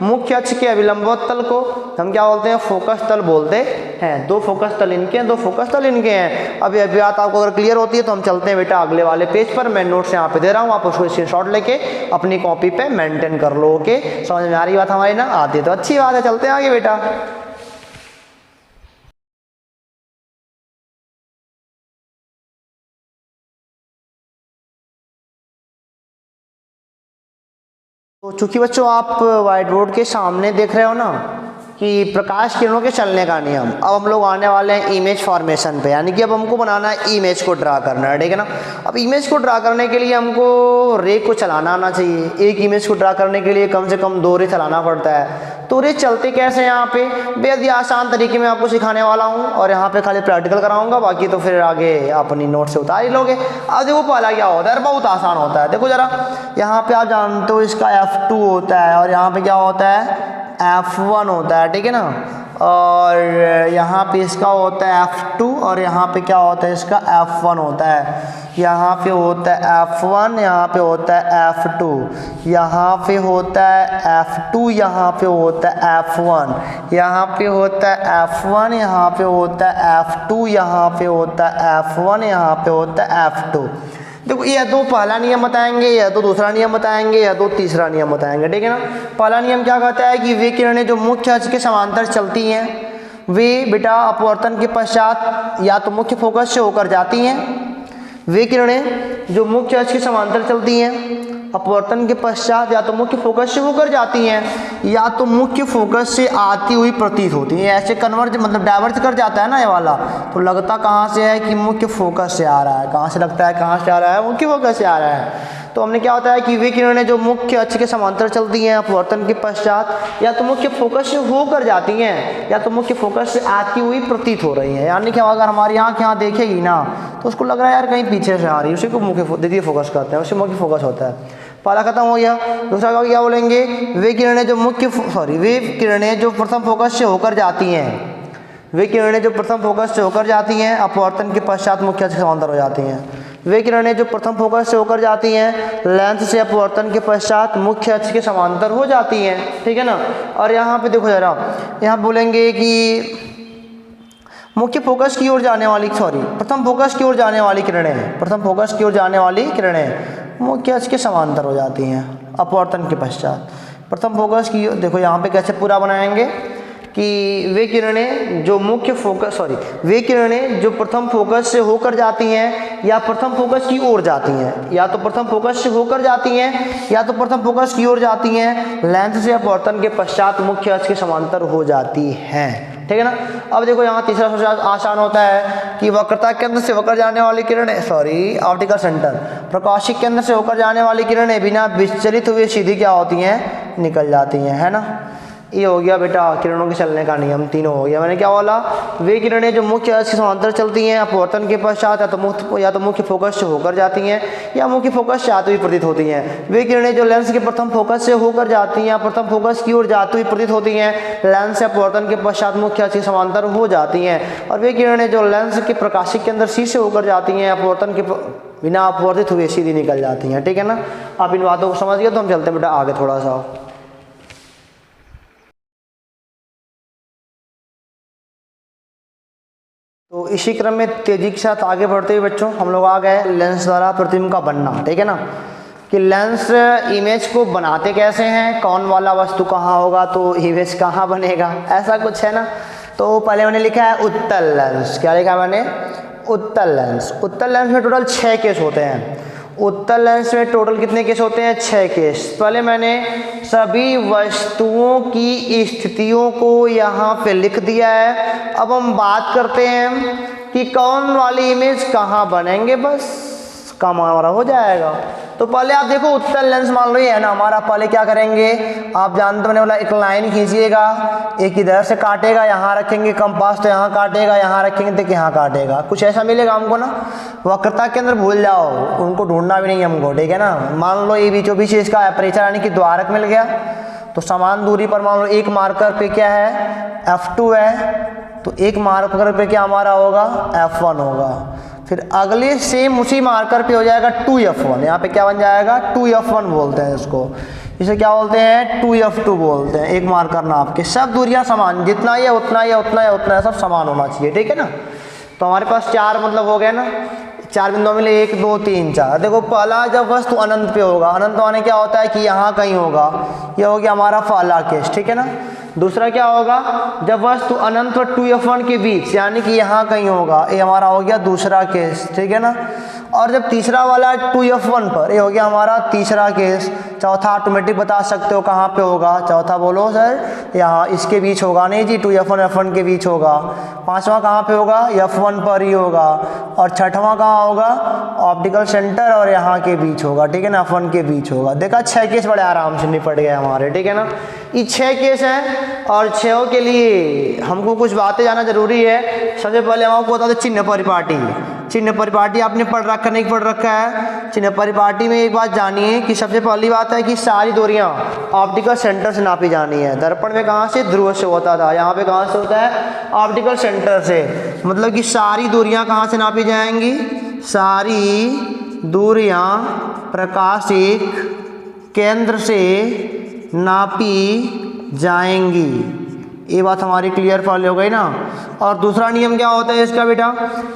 मुख्य अक्ष के अभिलंबोत तल को हम क्या बोलते हैं, फोकस तल बोलते हैं। 2 फोकस तल इनके हैं, 2 फोकस तल इनके हैं। अब ये बात आपको अगर क्लियर होती है तो हम चलते हैं बेटा अगले वाले पेज पर। मैं नोट्स यहाँ पे दे रहा हूँ, आप उसको स्क्रीनशॉट लेके अपनी कॉपी पे मेंटेन कर लो। ओके, समझ में आ रही बात हमारी ना? आती है तो अच्छी बात है, चलते हैं आगे बेटा। तो चूंकि बच्चों आप व्हाइट बोर्ड के सामने देख रहे हो ना कि प्रकाश किरणों के चलने का नियम, अब हम लोग आने वाले हैं इमेज फॉर्मेशन पे, यानी कि अब हमको बनाना है इमेज को ड्रा करना है, ठीक है ना। अब इमेज को ड्रा करने के लिए हमको रे को चलाना आना चाहिए। एक इमेज को ड्रा करने के लिए कम से कम 2 रे चलाना पड़ता है। तो रे चलते कैसे, यहाँ पे बेहद ही आसान तरीके में आपको सिखाने वाला हूँ, और यहाँ पे खाली प्रैक्टिकल कराऊंगा, बाकी तो फिर आगे अपनी नोट से उतार ही लोगे। अब देखो पहला क्या होता है, बहुत आसान होता है। देखो जरा, यहाँ पे आप जानते हो इसका F2 होता है, और यहाँ पे क्या होता है, F1 होता है, ठीक है ना। और यहाँ पे इसका होता है F2, और यहाँ पे क्या होता है, इसका F1 होता है। यहाँ पे होता है F1, यहाँ पे होता है F2, यहाँ पे होता है F2, यहाँ पे होता है F1, यहाँ पे होता है F1, यहाँ पे होता है F2, यहाँ पे होता है F1, यहाँ पे होता है F2। देखो ये 2 पहला नियम बताएंगे, या 2 दूसरा नियम बताएंगे, या 2 तीसरा नियम बताएंगे, ठीक है ना। पहला नियम क्या कहता है कि वे किरणें जो मुख्य अक्ष के समांतर चलती हैं वे बेटा अपवर्तन के पश्चात या तो मुख्य फोकस से होकर जाती हैं। वे किरणें जो मुख्य अक्ष के समांतर चलती हैं अपवर्तन के पश्चात या तो मुख्य फोकस से होकर जाती हैं, या तो मुख्य फोकस से आती हुई प्रतीत होती हैं। ऐसे कन्वर्ज मतलब डाइवर्ज कर जाता है ना ये वाला, तो लगता कहाँ से है कि मुख्य फोकस से आ रहा है। कहाँ से लगता है, कहाँ से आ रहा है, मुख्य फोकस से आ रहा है। तो हमने क्या होता है कि वे किरणें जो मुख्य अक्ष के समांतर चलती हैं अपवर्तन के पश्चात या तो मुख्य फोकस से होकर जाती हैं, या तो मुख्य फोकस से आती हुई प्रतीत हो रही हैं। यानी कि अगर हमारी आँख यहाँ देखेगी ना तो उसको लग रहा है यार कहीं पीछे से आ रही है, उसी को मुख्य द्वितीय फोकस करते हैं, उसी मुख्य फोकस होता है। पहला खत्म हो गया। दूसरा का क्या बोलेंगे, वे किरणें जो प्रथम फोकस से होकर जाती हैं, वे किरणें जो प्रथम फोकस से होकर जाती हैं अपवर्तन के पश्चात मुख्य अक्ष के समांतर हो जाती हैं। वे किरणें जो प्रथम फोकस से होकर जाती हैं लेंस से अपवर्तन के पश्चात मुख्य अक्ष के समांतर हो जाती हैं, ठीक है ना। और यहाँ पे देखो जरा, यहाँ बोलेंगे कि मुख्य फोकस की ओर जाने वाली प्रथम फोकस की ओर जाने वाली किरणें, प्रथम फोकस की ओर जाने वाली किरणें मुख्य अक्ष के समांतर हो जाती हैं अपवर्तन के पश्चात। प्रथम फोकस की, देखो यहाँ पे कैसे पूरा बनाएंगे कि वे किरणें जो वे किरणें जो प्रथम फोकस से होकर जाती हैं या प्रथम फोकस की ओर जाती हैं, या तो प्रथम फोकस से होकर जाती हैं या तो प्रथम फोकस की ओर जाती हैं लेंस से अपवर्तन के पश्चात मुख्य अक्ष के समांतर हो जाती हैं, ठीक है ना। अब देखो यहाँ तीसरा सबसे आसान होता है कि वक्रता केंद्र से होकर जाने वाली किरणें ऑप्टिकल सेंटर प्रकाशिक केंद्र से होकर जाने वाली किरणें बिना विचलित हुए सीधी क्या होती हैं, निकल जाती हैं, है ना। ये हो गया बेटा किरणों के चलने का नियम, तीनों हो गया। मैंने क्या बोला, वे किरणें जो मुख्य अक्ष के समांतर चलती हैं अपवर्तन के पश्चात या तो मुख्य फोकस से होकर जाती हैं या मुख्य फोकस से आती हुई प्रतीत होती हैं। वे किरणें जो लेंस के प्रथम फोकस से होकर जाती हैं या प्रथम फोकस की ओर जाती हुई प्रतीत होती हैं लेंस से अपवर्तन के पश्चात मुख्य अक्ष के समांतर हो जाती हैं। और वे किरणें जो लेंस के प्रकाशिक के अंदर सी से होकर जाती हैं अपवर्तन के बिना अपवर्तित हुए सीधी निकल जाती हैं, ठीक है ना। आप इन बातों को समझ गए तो हम चलते हैं बेटा आगे थोड़ा सा। तो इसी क्रम में तेजी के साथ आगे बढ़ते हुए बच्चों हम लोग आ गए लेंस द्वारा प्रतिबिंब का बनना, ठीक है ना, कि लेंस इमेज को बनाते कैसे हैं, कौन वाला वस्तु कहाँ होगा तो इमेज कहाँ बनेगा, ऐसा कुछ है ना। तो पहले मैंने लिखा है उत्तल लेंस। क्या लिखा है मैंने? उत्तल लेंस। उत्तल लेंस में टोटल 6 केस होते हैं। उत्तल लेंस में टोटल कितने केस होते हैं? 6 केस। पहले मैंने सभी वस्तुओं की स्थितियों को यहाँ पे लिख दिया है। अब हम बात करते हैं कि कौन वाली इमेज कहाँ बनेंगे, बस काम हमारा हो जाएगा। तो पहले आप देखो उत्तल लेंस मान लो ये है ना हमारा। पहले क्या करेंगे, आप जानते हो मैंने बोला एक लाइन खींचिएगा, एक इधर से काटेगा, यहाँ रखेंगे कंपास तो यहाँ काटेगा, यहाँ रखेंगे तो यहाँ काटेगा, कुछ ऐसा मिलेगा हमको ना। वक्रता के अंदर भूल जाओ, उनको ढूंढना भी नहीं हमको, ठीक है ना। मान लो ये बीचों बीच इसका अपर्चर यानी कि द्वारक मिल गया, तो समान दूरी पर मान लो एक मार्कर पे क्या है, F2 है, तो एक मार्कर पे क्या हमारा होगा, F1 होगा। फिर अगले सेम उसी मार्कर पे हो जाएगा 2F1, यहाँ पे क्या बन जाएगा 2F1 बोलते हैं इसको। इसे क्या बोलते हैं 2F2 बोलते हैं। एक मार्कर नाप के सब दूरियां समान, जितना ही है उतना ही है उतना है उतना है, सब समान होना चाहिए, ठीक है ना। तो हमारे पास 4 मतलब हो गए ना, 4 बिंदु मिले 1 2 3 4। देखो पहला जब वस्तु अनंत पे होगा, अनंत माने क्या होता है कि यहाँ कहीं होगा, यह हो गया हमारा पहला केस, ठीक है ना। दूसरा क्या होगा, जब वस्तु अनंत और 2F1 के बीच यानी कि यहाँ कहीं होगा, ये हमारा हो गया दूसरा केस, ठीक है ना। और जब तीसरा वाला 2F1 पर, ये हो गया हमारा तीसरा केस। चौथा ऑटोमेटिक बता सकते हो कहाँ पे होगा, चौथा बोलो सर, यहाँ इसके बीच होगा, नहीं जी 2F1 F1 के बीच होगा। पांचवा कहाँ पे होगा, F1 पर ही होगा। और छठवां कहाँ होगा, ऑप्टिकल सेंटर और यहाँ के बीच होगा, ठीक है ना, F1 के बीच होगा। देखा 6 केस बड़े आराम से निपट गए हमारे, ठीक है ना। ये 6 केस हैं और 6 के लिए हमको कुछ बातें जाना जरूरी है। सबसे पहले हम आपको बता दें चिन्ह परिपाटी। चिन्ह परिपाटी आपने पढ़ रखा नहीं पढ़ रखा है। चिन्ह परिपाटी में एक बात जानिए कि सबसे पहली बात है कि सारी दूरियां ऑप्टिकल सेंटर से नापी जानी है। दर्पण में कहाँ से, ध्रुव से होता था, यहाँ पे कहाँ से होता है, ऑप्टिकल सेंटर से। मतलब कि सारी दूरियां कहाँ से नापी जाएंगी, सारी दूरियां प्रकाशिक केंद्र से नापी जाएंगी। ये बात हमारी क्लियर पहले हो गई ना। और दूसरा नियम क्या होता है इसका बेटा,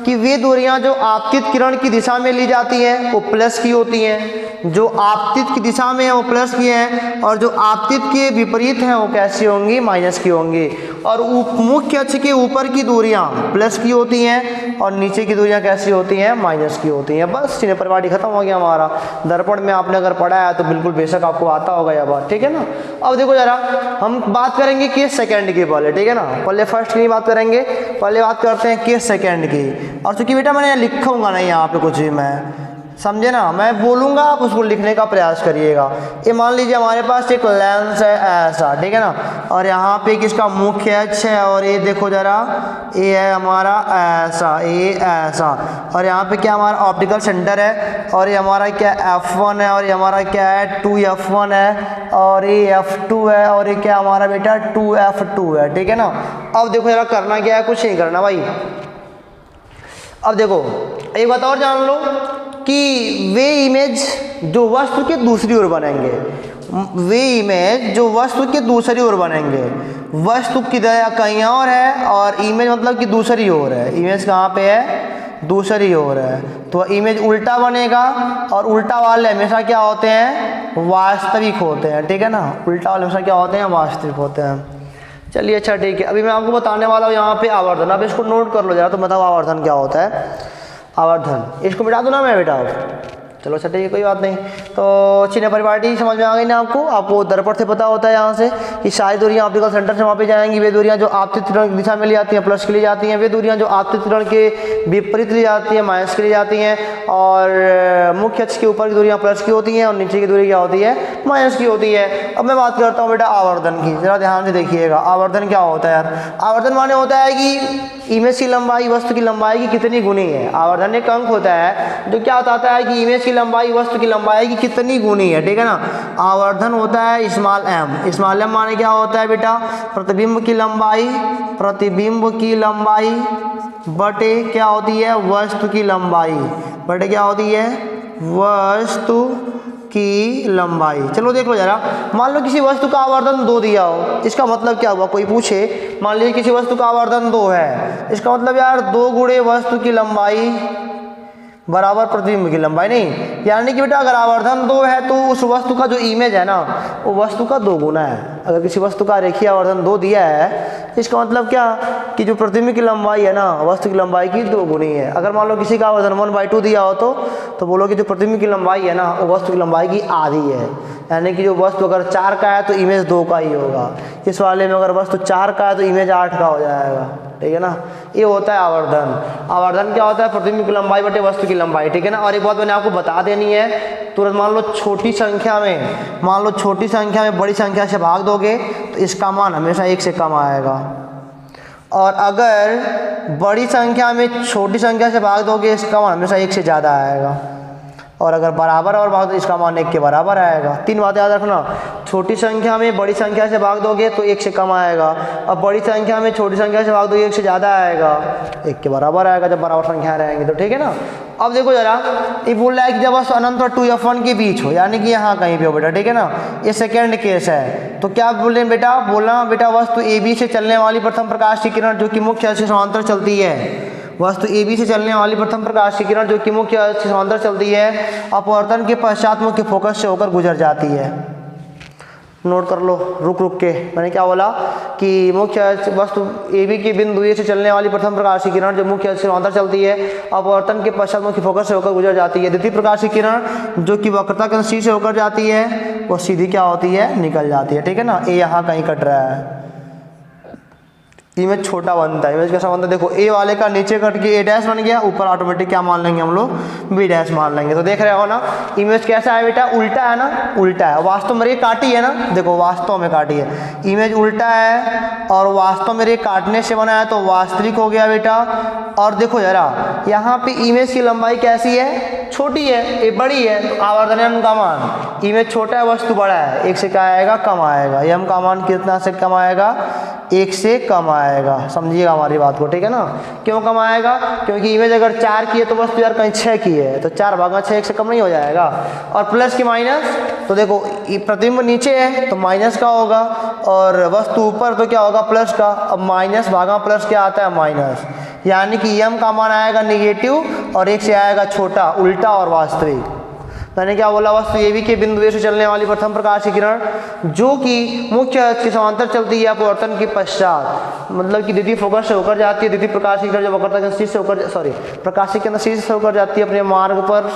कि वे दूरियां जो आपतित किरण की दिशा में ली जाती हैं वो प्लस की होती हैं, जो आपतित की दिशा में है वो प्लस की हैं, और जो आपतित के विपरीत हैं वो कैसी होंगी, माइनस की होंगी। और मुख्य अक्ष के ऊपर की दूरियां प्लस की होती हैं और नीचे की दूरियां कैसी होती हैं, माइनस की होती हैं। बस चिन्ह परिपाटी खत्म हो गया हमारा। दर्पण में आपने अगर पढ़ा है तो बिल्कुल बेशक आपको आता होगा यह बात, ठीक है ना। अब देखो जरा हम बात करेंगे केस सेकंड की पहले, ठीक है ना। पहले फर्स्ट की बात करेंगे, पहले बात करते हैं केस सेकंड की। और चूंकि बेटा मैंने लिखूंगा नहीं यहाँ पे कुछ भी, मैं समझे ना, मैं बोलूंगा आप उसको लिखने का प्रयास करिएगा। ये मान लीजिए हमारे पास एक लेंस है ऐसा, ठीक है ना, और यहाँ पे किसका मुख्य अक्ष है, और ये देखो जरा ये है हमारा ऐसा, ये ऐसा, और यहाँ पे क्या हमारा ऑप्टिकल सेंटर है, और ये हमारा क्या F1 है, और ये हमारा क्या है 2F1 है, और ये F2 है, और ये क्या हमारा बेटा 2F2 है, ठीक है ना। अब देखो जरा करना क्या है, कुछ नहीं करना भाई। अब देखो एक बात और जान लो कि वे इमेज जो वस्तु के दूसरी ओर बनेंगे, वे इमेज जो वस्तु के दूसरी ओर बनेंगे, वस्तु किधर कहीं और है और इमेज मतलब कि दूसरी ओर है। इमेज कहाँ पे है, दूसरी ओर है, तो इमेज उल्टा बनेगा। और उल्टा वाले हमेशा क्या होते हैं, वास्तविक होते हैं, ठीक है ना। उल्टा वाले हमेशा क्या होते हैं, वास्तविक होते हैं। चलिए अच्छा ठीक है, अभी मैं आपको बताने वाला हूँ यहाँ पे आवर्धन। अब इसको नोट कर लो जरा, तो बताओ आवर्धन क्या होता है। आवर्धन इसको मिटा दूँ ना मैं बेटा, चलो अच्छा ठीक है कोई बात नहीं। तो चिन्ह परिपाटी समझ में आ गई ना आपको। आपको दर्पण से पता होता है यहाँ से कि सारी दूरियां ऑप्टिकल सेंटर से मापी जाएंगी। वे दूरियां जो आपतित किरण की दिशा में ली जाती हैं प्लस के लिए जाती हैं, वे दूरियां जो आपतित किरण के विपरीत ली जाती हैं माइनस के लिए जाती हैं। और मुख्य अक्ष के ऊपर की दूरियां प्लस की होती हैं और नीचे की दूरी क्या होती है, माइनस की होती है। अब मैं बात करता हूँ बेटा आवर्धन की, जरा ध्यान से देखिएगा। आवर्धन क्या होता है यार, आवर्धन माने होता है कि इमेज की लंबाई वस्तु की लंबाई की कितनी गुनी है। आवर्धन एक अंक होता है जो क्या बताता है कि इमेज की लंबाई वस्तु की लंबाई की कितनी गुनी है, ठीक है ना। आवर्धन होता है स्मॉल एम। स्मॉल एम माने क्या होता है बेटा, प्रतिबिंब की लंबाई, प्रतिबिंब की लंबाई बटे क्या होती है, वस्तु की लंबाई बटे क्या होती है, वस्तु की लंबाई। चलो देख लो जरा, मान लो किसी वस्तु का आवर्धन 2 दिया हो, इसका मतलब क्या हुआ? कोई पूछे मान लीजिए किसी वस्तु का आवर्धन 2 है, इसका मतलब यार 2 गुणे वस्तु की लंबाई बराबर प्रतिबिंब की लंबाई। नहीं, यानी कि बेटा अगर आवर्धन 2 है तो उस वस्तु का जो इमेज है ना वो वस्तु का 2 गुना है। अगर किसी वस्तु का रेखीय आवर्धन 2 दिया है, इसका मतलब क्या कि जो प्रतिबिंब की लंबाई है ना वस्तु की लंबाई की 2 गुनी है। अगर मान लो किसी का आवर्धन 1/2 दिया हो तो बोलो कि जो प्रतिबिंब की लंबाई है ना वो वस्तु की लंबाई की आधी है। यानी कि जो वस्तु अगर 4 का है तो इमेज 2 का ही होगा। इस वाले में अगर वस्तु 4 का है तो इमेज 8 का हो जाएगा। ठीक है ना, ये होता है आवर्धन। आवर्धन क्या होता है? प्रतिबिंब की लंबाई बटे वस्तु की लंबाई। ठीक है ना, और एक बात मैंने आपको बता देनी है, तुरंत मान लो छोटी संख्या में बड़ी संख्या से भाग दोगे तो इसका मान हमेशा 1 से कम आएगा, और अगर बड़ी संख्या में छोटी संख्या से भाग दोगे इसका मान हमेशा 1 से ज़्यादा आएगा, और अगर बराबर और भाग दो इसका मान 1 के बराबर आएगा। 3 बातें याद रखना, छोटी संख्या में बड़ी संख्या से भाग दोगे तो 1 से कम आएगा, और बड़ी संख्या में छोटी संख्या से भाग दोगे 1 से ज़्यादा आएगा, 1 के बराबर आएगा जब बराबर संख्या रहेंगी तो। ठीक है ना, अब देखो जरा, ये बोल रहा है कि जब वस्तु अनंत और 2f1 के बीच हो, यानी कि यहाँ कहीं पे हो बेटा। ठीक है ना, ये सेकेंड केस है। तो क्या बोल रहे हैं बेटा? बोलना बेटा वस्तु AB से चलने वाली प्रथम प्रकाश की किरण जो कि मुख्य अक्ष के समांतर चलती है, वस्तु AB से चलने वाली प्रथम प्रकाश की किरण जो कि मुख्य अक्ष से समांतर चलती है, अपवर्तन के पश्चात मुख्य फोकस से होकर गुजर जाती है। नोट कर लो रुक के, मैंने क्या बोला कि मुख्य वस्तु AB के बिंदु A से चलने वाली प्रथम प्रकाश की किरण जो मुख्य अक्ष से समांतर चलती है, अपवर्तन के पश्चात मुख्य फोकस से होकर गुजर जाती है। द्वितीय प्रकाश की किरण जो कि वक्रता के C से होकर जाती है वो सीधी क्या होती है? निकल जाती है। ठीक है ना, ए यहाँ कहीं कट रहा है, इमेज छोटा बनता है। इमेज कैसा बनता है? देखो, ए वाले का नीचे कट के A डैश बन गया, ऊपर ऑटोमेटिक क्या मान लेंगे हम लोग? B डैश मान लेंगे। तो देख रहे हो ना, इमेज कैसा है बेटा? उल्टा है ना, उल्टा है। वास्तव में ये काटी है ना, देखो वास्तव में काटी है, इमेज उल्टा है और वास्तव में ये काटने से बना है तो वास्तविक हो गया बेटा। और देखो जरा, यहाँ पे इमेज की लंबाई कैसी है? छोटी है, ये बड़ी है, तो आवर्धन का मान, इमेज छोटा है वस्तु बड़ा है, 1 से क्या आएगा? कम आएगा। m का मान कितना से कम आएगा? 1 से कम आएगा। समझिएगा हमारी बात को। ठीक है ना, क्यों कम आएगा? क्योंकि इमेज अगर 4 की है तो वस्तु यार कहीं 6 की है, तो 4/6 1 से कम नहीं हो जाएगा। और प्लस की माइनस, तो देखो प्रतिबिंब नीचे है तो माइनस का होगा, और वस्तु ऊपर तो क्या होगा? प्लस का। अब माइनस भागा प्लस क्या आता है? माइनस। यानी कि m का मान आएगा निगेटिव और 1 से आएगा छोटा, उल्टा और वास्तविक। मैंने क्या बोला? वस्तु AB के बिंदु A से चलने वाली प्रथम प्रकाश की किरण जो कि मुख्य अक्ष के समांतर चलती है अपवर्तन के पश्चात, मतलब कि द्वितीय फोकस से होकर जाती है। द्वितीय प्रकाश की किरण जो वक्रता के शीर्ष से होकर प्रकाश के अंदर शीर्ष से होकर जाती है, अपने मार्ग पर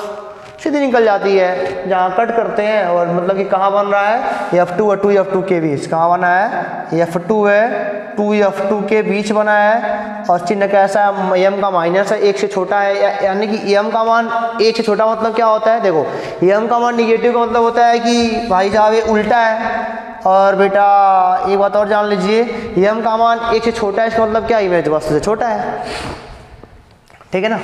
सीधी निकल जाती है। जहाँ कट करते हैं और मतलब कि कहाँ बन रहा है? F2 और 2F2 के बीच। कहाँ बना है? F2 है 2F2 के बीच बना है, और चिन्ह कैसा है? m का माइनस है, 1 से छोटा है, यानी कि m का मान 1 से छोटा मतलब क्या होता है? देखो, m का मान निगेटिव का मतलब होता है कि भाई साहब ये उल्टा है। और बेटा एक बात और जान लीजिए, m का मान 1 से छोटा है, इसका मतलब क्या? इमेज वस्तु से छोटा है। ठीक है ना,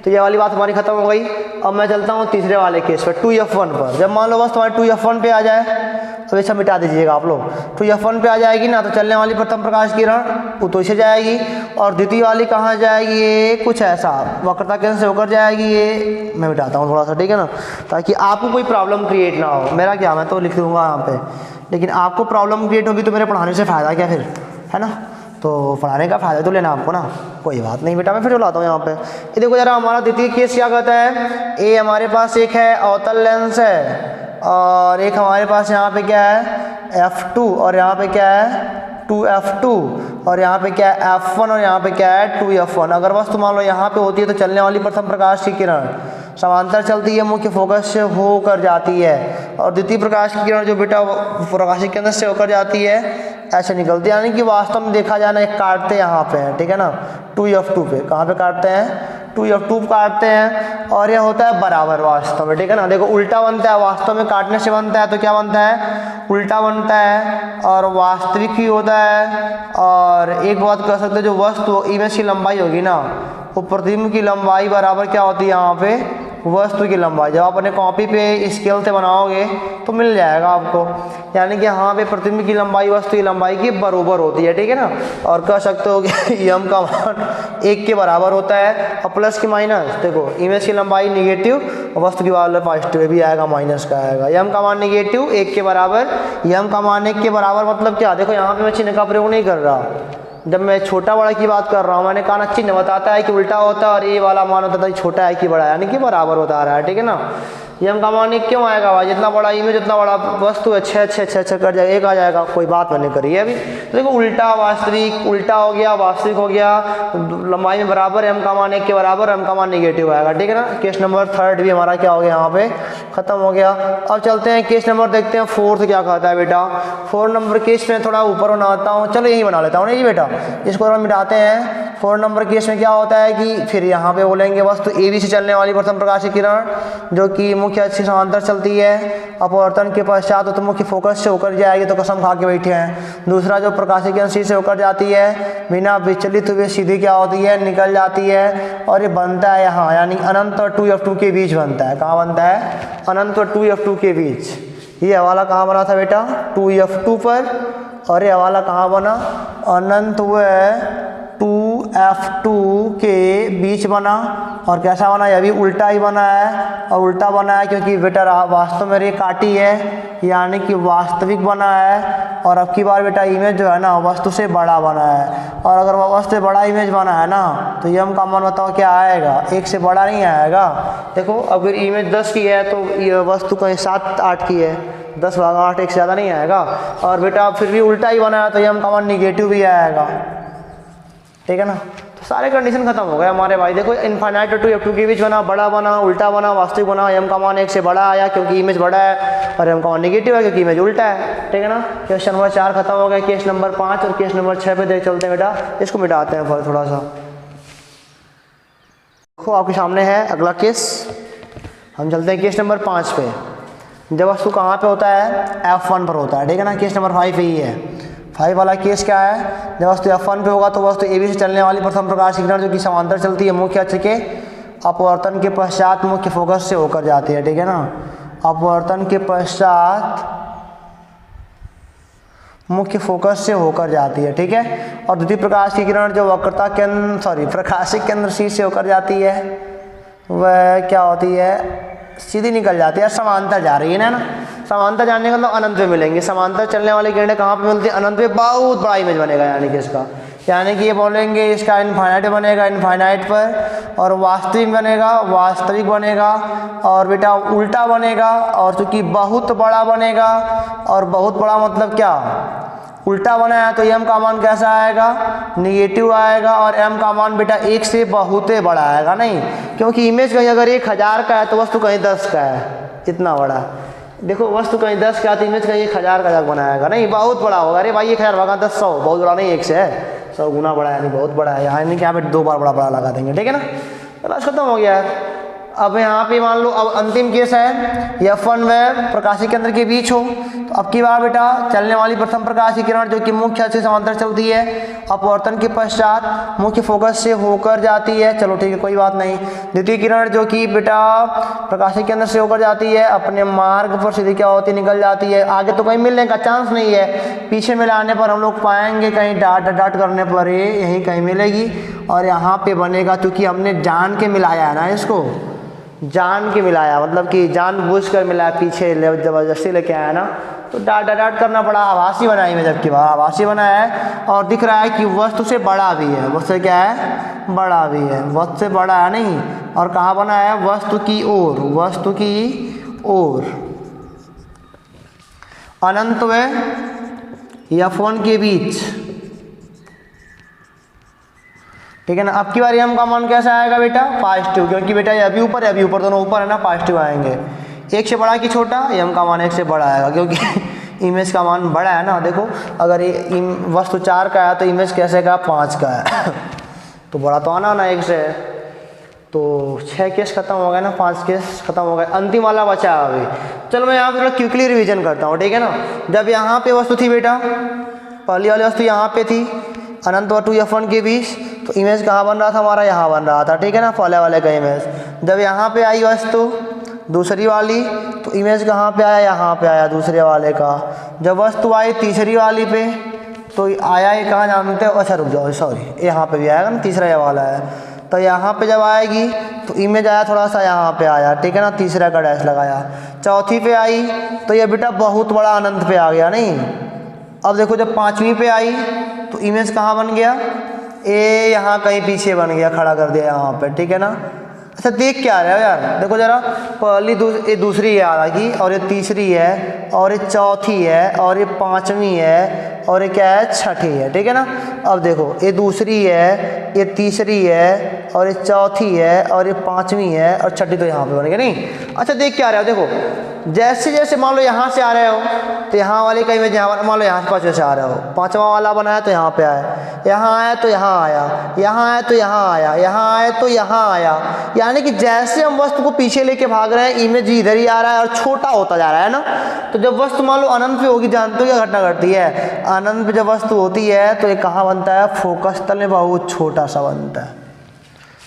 तो ये वाली बात हमारी खत्म हो गई। अब मैं चलता हूँ तीसरे वाले केस पर, 2F1 पर। जब मान लो बस तुम्हारे 2F1 पे आ जाए तो ऐसा मिटा दीजिएगा आप लोग। 2F1 पे आ जाएगी ना, तो चलने वाली प्रथम प्रकाश किरण वो तो इसे जाएगी, और द्वितीय वाली कहाँ जाएगी? ये कुछ ऐसा वक्रता केंद्र से होकर जाएगी, ये मैं मिटाता हूँ थोड़ा सा। ठीक है ना, ताकि आपको कोई प्रॉब्लम क्रिएट ना हो। मेरा क्या, मैं तो लिख दूँगा यहाँ पे, लेकिन आपको प्रॉब्लम क्रिएट होगी तो मेरे पढ़ाने से फ़ायदा क्या फिर, है ना? तो पढ़ाने का फ़ायदा तो लेना आपको ना। कोई बात नहीं बेटा, मैं फिर लाता हूँ यहाँ पे। ये देखो जरा, हमारा द्वितीय केस क्या कहता है? ए हमारे पास एक है अवतल लेंस है, और एक हमारे पास यहाँ पे क्या है? F2, और यहाँ पे क्या है? 2F2, और यहाँ पे क्या है? F1, और यहाँ पे क्या है? 2F1। अगर वस्तु मान लो यहाँ पे होती है तो चलने वाली प्रथम प्रकाश की किरण समांतर चलती है, मुख्य फोकस से होकर जाती है, और द्वितीय प्रकाश की किरण जो बेटा प्रकाशिक केंद्र से होकर जाती है ऐसे निकलती है। यानी कि वास्तव में देखा जाए ना, एक काटते यहाँ पे है। ठीक है ना, 2F2 पे। कहाँ पे काटते हैं? 2F2 काटते हैं, और यह होता है बराबर वास्तव में। ठीक है ना, देखो उल्टा बनता है, वास्तव में काटने से बनता है तो क्या बनता है? उल्टा बनता है, और वास्तविक ही होता है। और एक बात कह सकते हैं, जो वस्तु इमेज की लंबाई होगी ना, वो प्रतिबिंब की लंबाई बराबर क्या होती है? यहाँ पे वस्तु की लंबाई। जब आप अपने कॉपी पे स्केल से बनाओगे तो मिल जाएगा आपको, यानी कि यहाँ पे प्रतिबिंब की लंबाई वस्तु की लंबाई की बराबर होती है, ठीक है ना। और कह सकते हो कि यम का मान 1 के बराबर होता है, और प्लस की माइनस, देखो इमेज की लंबाई निगेटिव और वस्तु की वाले पॉजिटिव भी आएगा, माइनस का आएगा। यम का मान निगेटिव 1 के बराबर, यम का मान 1 के बराबर मतलब क्या, देखो यहाँ पे मैं चिन्ह का प्रयोग नहीं कर रहा। जब मैं छोटा बड़ा की बात कर रहा हूँ, मैंने कहा चिन्ह बताता है कि उल्टा होता है और ये वाला मान होता है छोटा है कि बड़ा है, यानी कि बराबर बता रहा है, ठीक है ना। यम का मान 1 क्यों आएगा भाई, जितना बड़ा इमेज उतना बड़ा वस्तु है, 6 6 6 6 कर जाएगा, 1 आ जाएगा, कोई बात मैंने करी है अभी। तो देखो उल्टा वास्तविक, उल्टा हो गया वास्तविक हो गया, लंबाई में बराबर, एम का मान 1 के बराबर, एम का मान निगेटिव आएगा, ठीक है ना। केस नंबर 3 भी हमारा क्या हो गया, यहाँ पे खत्म हो गया। अब चलते हैं केस नंबर, देखते हैं 4 क्या कहता है बेटा। 4 नंबर केस में थोड़ा ऊपर बनाता हूँ, चलो यही बना लेता हूँ नहीं बेटा, इसको हम मिटाते हैं। 4 नंबर केस में क्या होता है कि फिर यहाँ पे बोलेंगे वस्तु ए बी से चलने वाली प्रथम प्रकाशीय किरण जो कि मुख्य अक्ष के समांतर चलती है, अपवर्तन के पश्चात तो मुख्य फोकस से होकर जाएगी, तो कसम खा के बैठे हैं। दूसरा जो प्रकाशीय किरण सी से होकर जाती है, बिना विचलित हुए सीधी क्या होती है, निकल जाती है, और ये बनता है यहाँ, यानी अनंत और 2f2 के बीच बनता है। कहाँ बनता है, अनंत और 2f2 के बीच। ये हवाला कहाँ बना था बेटा, 2f2 पर, और ये हवाला कहाँ बना, अनंत व 2f2 के बीच बना। और कैसा बना, यह भी उल्टा ही बना है, और उल्टा बना है क्योंकि बेटा वास्तव में रे काटी है, यानी कि वास्तविक बना है। और अब की बार बेटा इमेज जो है ना वस्तु से बड़ा बना है, और अगर वस्तु से बड़ा इमेज बना है ना तो यम का मान बताओ क्या आएगा, 1 से बड़ा नहीं आएगा। देखो अगर इमेज 10 की है तो ये वस्तु कहीं 7 8 की है, 10/8 1 से ज़्यादा नहीं आएगा। और बेटा फिर भी उल्टा ही बना है तो यम का मान निगेटिव भी आएगा, ठीक है ना। तो सारे कंडीशन खत्म हो गए हमारे भाई। देखो इनफाइनाइट और 2f2 के बीच बना, बड़ा बना, उल्टा बना, वास्तविक बना, एम का मान 1 से बड़ा आया क्योंकि इमेज बड़ा है, और एम का मान निगेटिव है क्योंकि इमेज उल्टा है, ठीक है ना। क्वेश्चन नंबर 4 खत्म हो गया। केस नंबर 5 और केस नंबर 6 पे देख चलते हैं बेटा, इसको मिटाते हैं फिर थोड़ा सा। देखो आपके सामने है अगला केस, हम चलते हैं केस नंबर 5 पे। जब वस्तु कहाँ पे होता है, F1 पर होता है, ठीक है ना। केस नंबर 5 यही है। 5 वाला केस क्या है, जब वस्तु F1 पे होगा तो वस्तु ए बी से चलने वाली प्रथम प्रकाशीय किरण जो कि समांतर चलती है मुख्य अक्ष के, अपवर्तन के पश्चात मुख्य फोकस से होकर जाती है, ठीक है ना। अपवर्तन के पश्चात मुख्य फोकस से होकर जाती है, ठीक है। और द्वितीय प्रकाश की किरण जो वक्रता केंद्र प्रकाशिक केंद्र सी से होकर जाती है, वह क्या होती है, सीधी निकल जाती है, समांतर जा रही है ना। समांतर जाने का मतलब अनंत में मिलेंगे। समांतर चलने वाली किरणें कहाँ पे मिलती है, अनंत में बहुत बड़ा इमेज बनेगा, यानी कि इसका, यानी कि ये बोलेंगे इसका इनफाइनाइट बनेगा, इनफाइनाइट पर, और वास्तविक बनेगा, वास्तविक बनेगा, और बेटा उल्टा बनेगा, और चूंकि बहुत बड़ा बनेगा, और बहुत बड़ा मतलब क्या, उल्टा बना है तो एम का मान कैसा आएगा, निगेटिव आएगा, और एम का मान बेटा 1 से बहुत बड़ा आएगा नहीं, क्योंकि इमेज कहीं अगर 1000 का है तो वस्तु कहीं 10 का है, इतना बड़ा। देखो वस्तु कहीं 10 का है तो इमेज कहीं 1000 का बनाएगा नहीं, बहुत बड़ा होगा। अरे भाई 1000 भागा 10 100, बहुत बड़ा नहीं, 1 से है, 100 गुना बड़ा है, नहीं बहुत बड़ा है, यहाँ नहीं कि यहाँ पे 2 बार बड़ा बड़ा लगा देंगे, ठीक है ना। बस खत्म हो गया यार। अब यहाँ पे मान लो अब अंतिम केस है, F1 व प्रकाशीय केंद्र के बीच हो, तो अब की बार बेटा चलने वाली प्रथम प्रकाशीय किरण जो कि मुख्य अक्ष से समांतर चलती है, अपवर्तन के पश्चात मुख्य फोकस से होकर जाती है, चलो ठीक है कोई बात नहीं। द्वितीय किरण जो कि बेटा प्रकाशीय केंद्र से होकर जाती है, अपने मार्ग पर सीधी क्या होती है, निकल जाती है, आगे तो कहीं मिलने का चांस नहीं है, पीछे मिलाने पर हम लोग पाएंगे कहीं डाट डाट करने पर ये यहीं कहीं मिलेगी, और यहाँ पे बनेगा, क्योंकि हमने जान के मिलाया है ना, इसको जान के मिलाया, मतलब कि जानबूझकर मिलाया, पीछे जबरदस्ती लेके आया ना, तो डाट डाट करना पड़ा, आभासी बनाई में, जबकि आभासी बनाया है, और दिख रहा है कि वस्तु से बड़ा भी है, वस्तु से क्या है, बड़ा भी है, वस्तु से बड़ा है नहीं, और कहाँ बना है, वस्तु की ओर, वस्तु की ओर, अनंत व F1 के बीच, ठीक है ना। अब की बार एम का मान कैसा आएगा बेटा, पॉजिटिव, क्योंकि बेटा ये अभी ऊपर दोनों ऊपर है ना, पॉजिटिव आएंगे। 1 से बड़ा कि छोटा, एम का मान 1 से बड़ा आएगा, क्योंकि इमेज का मान बड़ा है ना। देखो अगर ये वस्तु 4 का है तो इमेज कैसे का 5 का है तो बड़ा तो आना ना 1 से। तो 6 केस खत्म हो गए ना, 5 केस खत्म हो गए, अंतिम वाला बचा अभी। चलो मैं यहाँ पे क्विकली रिविजन करता हूँ, ठीक है ना। जब यहाँ पे वस्तु थी बेटा, पहली वाली वस्तु यहाँ पे थी, अनंत और 2F1 के बीच, तो इमेज कहाँ बन रहा था हमारा, यहाँ बन रहा था, ठीक है ना, पहले वाले का इमेज। जब यहाँ पे आई वस्तु दूसरी वाली तो इमेज कहाँ पे आया, यहाँ पे आया दूसरे वाले का। जब वस्तु आई तीसरी वाली पे तो आया ये कहाँ जानते हो, अच्छा रुक जाओ सॉरी, यहाँ पे भी आएगा ना, तीसरा ये वाला है। तो यहाँ पे जब आएगी तो इमेज आया थोड़ा सा यहाँ पे आया, ठीक है ना, तीसरा का डैश लगाया। चौथी पे आई तो ये बेटा बहुत बड़ा अनंत पे आ गया नहीं। अब देखो जब पाँचवीं पे आई तो इमेज कहाँ बन गया, ए यहाँ कहीं पीछे बन गया, खड़ा कर दिया यहाँ पे, ठीक है ना। अच्छा देख क्या रहे हो यार, देखो जरा, पहली ये दूसरी है आ गई, और ये तीसरी है, और ये चौथी है, और ये पाँचवीं है, और ये क्या है, छठी है, ठीक है ना। अब देखो ये दूसरी है, ये तीसरी है, और ये चौथी है, और ये पाँचवीं है, और छठी तो यहाँ पे बन गया नहीं। अच्छा देख क्या रहे हो, देखो जैसे जैसे मान लो यहाँ से आ रहे हो तो यहाँ वाले का इमेज यहाँ, मान लो यहाँ से पाँचवें से आ रहे हो, पाँचवा वाला बनाया तो यहाँ पे आया, यहाँ आया तो यहाँ आया, यहाँ आया तो यहाँ आया, यहाँ आया तो यहाँ आया। यानी कि जैसे हम वस्तु को पीछे लेके भाग रहे हैं इमेज इधर ही आ रहा है और छोटा होता जा रहा है ना। तो जब वस्तु मान लो अनंत पे होगी, जानते हो क्या घटना घटती है, अनंत पे जब वस्तु होती है तो ये कहाँ बनता है, फोकस तल में बहुत छोटा सा बनता है।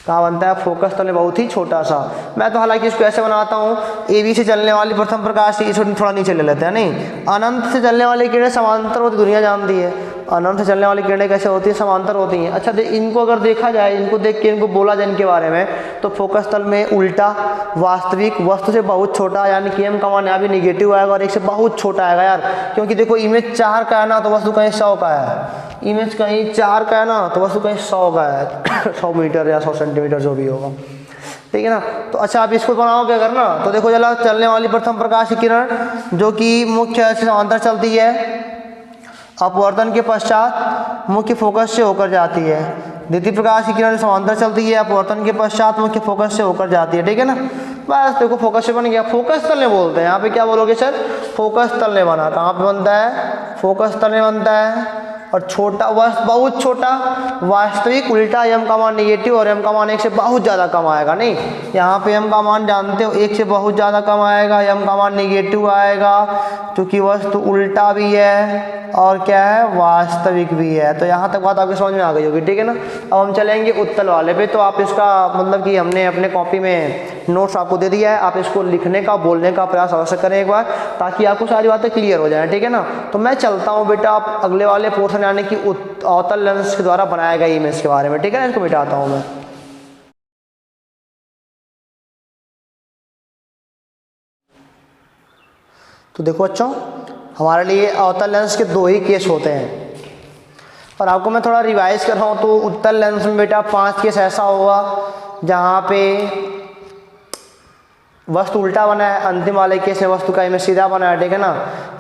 कहाँ बनता है, फोकस तल में बहुत ही छोटा सा। मैं तो हालांकि इसको ऐसे बनाता हूँ, ए बी से चलने वाली प्रथम प्रकाश इसको थोड़ा नीचे ले लेते हैं नहीं। अनंत से चलने वाली किरणें समांतर होती, दुनिया जानती है अनंत से चलने वाली किरणें कैसे होती है, समांतर होती हैं। अच्छा इनको अगर देखा जाए, इनको देख के इनको बोला जाए इनके बारे में, तो फोकस तल में उल्टा, वास्तविक, वस्तु से बहुत छोटा, यानी कि एम का मान यहाँ भी निगेटिव आएगा और एक से बहुत छोटा आएगा यार। क्योंकि देखो इमेज 4 का है ना तो वस्तु कहीं 100 का है, इमेज कहीं 4 का है ना तो वस्तु कहीं 100 का है 100 मीटर या 100 सेंटीमीटर जो भी होगा, ठीक है ना। तो अच्छा आप इसको बनाओगे अगर ना, तो देखो जला चलने वाली प्रथम प्रकाश की किरण जो कि मुख्य से समांतर चलती है, अपवर्तन के पश्चात मुख्य फोकस से होकर जाती है। द्वितीय प्रकाश की किरण समांतर चलती है, अपवर्तन के पश्चात मुख्य फोकस से होकर जाती है, ठीक है ना। बस देखो फोकस से बन गया, फोकस तल में बोलते हैं। यहाँ पे क्या बोलोगे सर, फोकस तल में बना। कहाँ पे बनता है, फोकस तल में बनता है। और छोटा बहुत छोटा, वास्तविक उल्टा, एम का मान निगेटिव और एम का मान 1 से बहुत ज़्यादा कम आएगा नहीं। यहाँ पे एम का मान जानते हो 1 से बहुत ज़्यादा कम आएगा, एम का मान निगेटिव आएगा क्योंकि वस्तु उल्टा भी है और क्या है, वास्तविक भी है। तो यहाँ तक बात आपके समझ में आ गई होगी, ठीक है ना। अब हम चलेंगे उत्तल वाले पे। तो आप इसका मतलब कि हमने अपने कॉपी में नोट्स आपको दे दिया है, आप इसको लिखने का बोलने का प्रयास अवश्य करें एक बार, ताकि आपको सारी बातें क्लियर हो जाएं, ठीक है ना। तो मैं चलता हूँ बेटा आप अगले वाले पोर्शन यानी कि अवतल लेंस के द्वारा बनाया गया इमेज के बारे में, ठीक है ना। इसको मिटाता हूँ मैं। तो देखो बच्चों, हमारे लिए अवतल लेंस के 2 ही केस होते हैं और आपको मैं थोड़ा रिवाइज कर रहा हूँ। तो उत्तल लेंस में बेटा 5 केस ऐसा होगा जहाँ पे वस्तु उल्टा बना है, अंतिम वाले केस में वस्तु का इमेज सीधा बना है, ठीक है ना।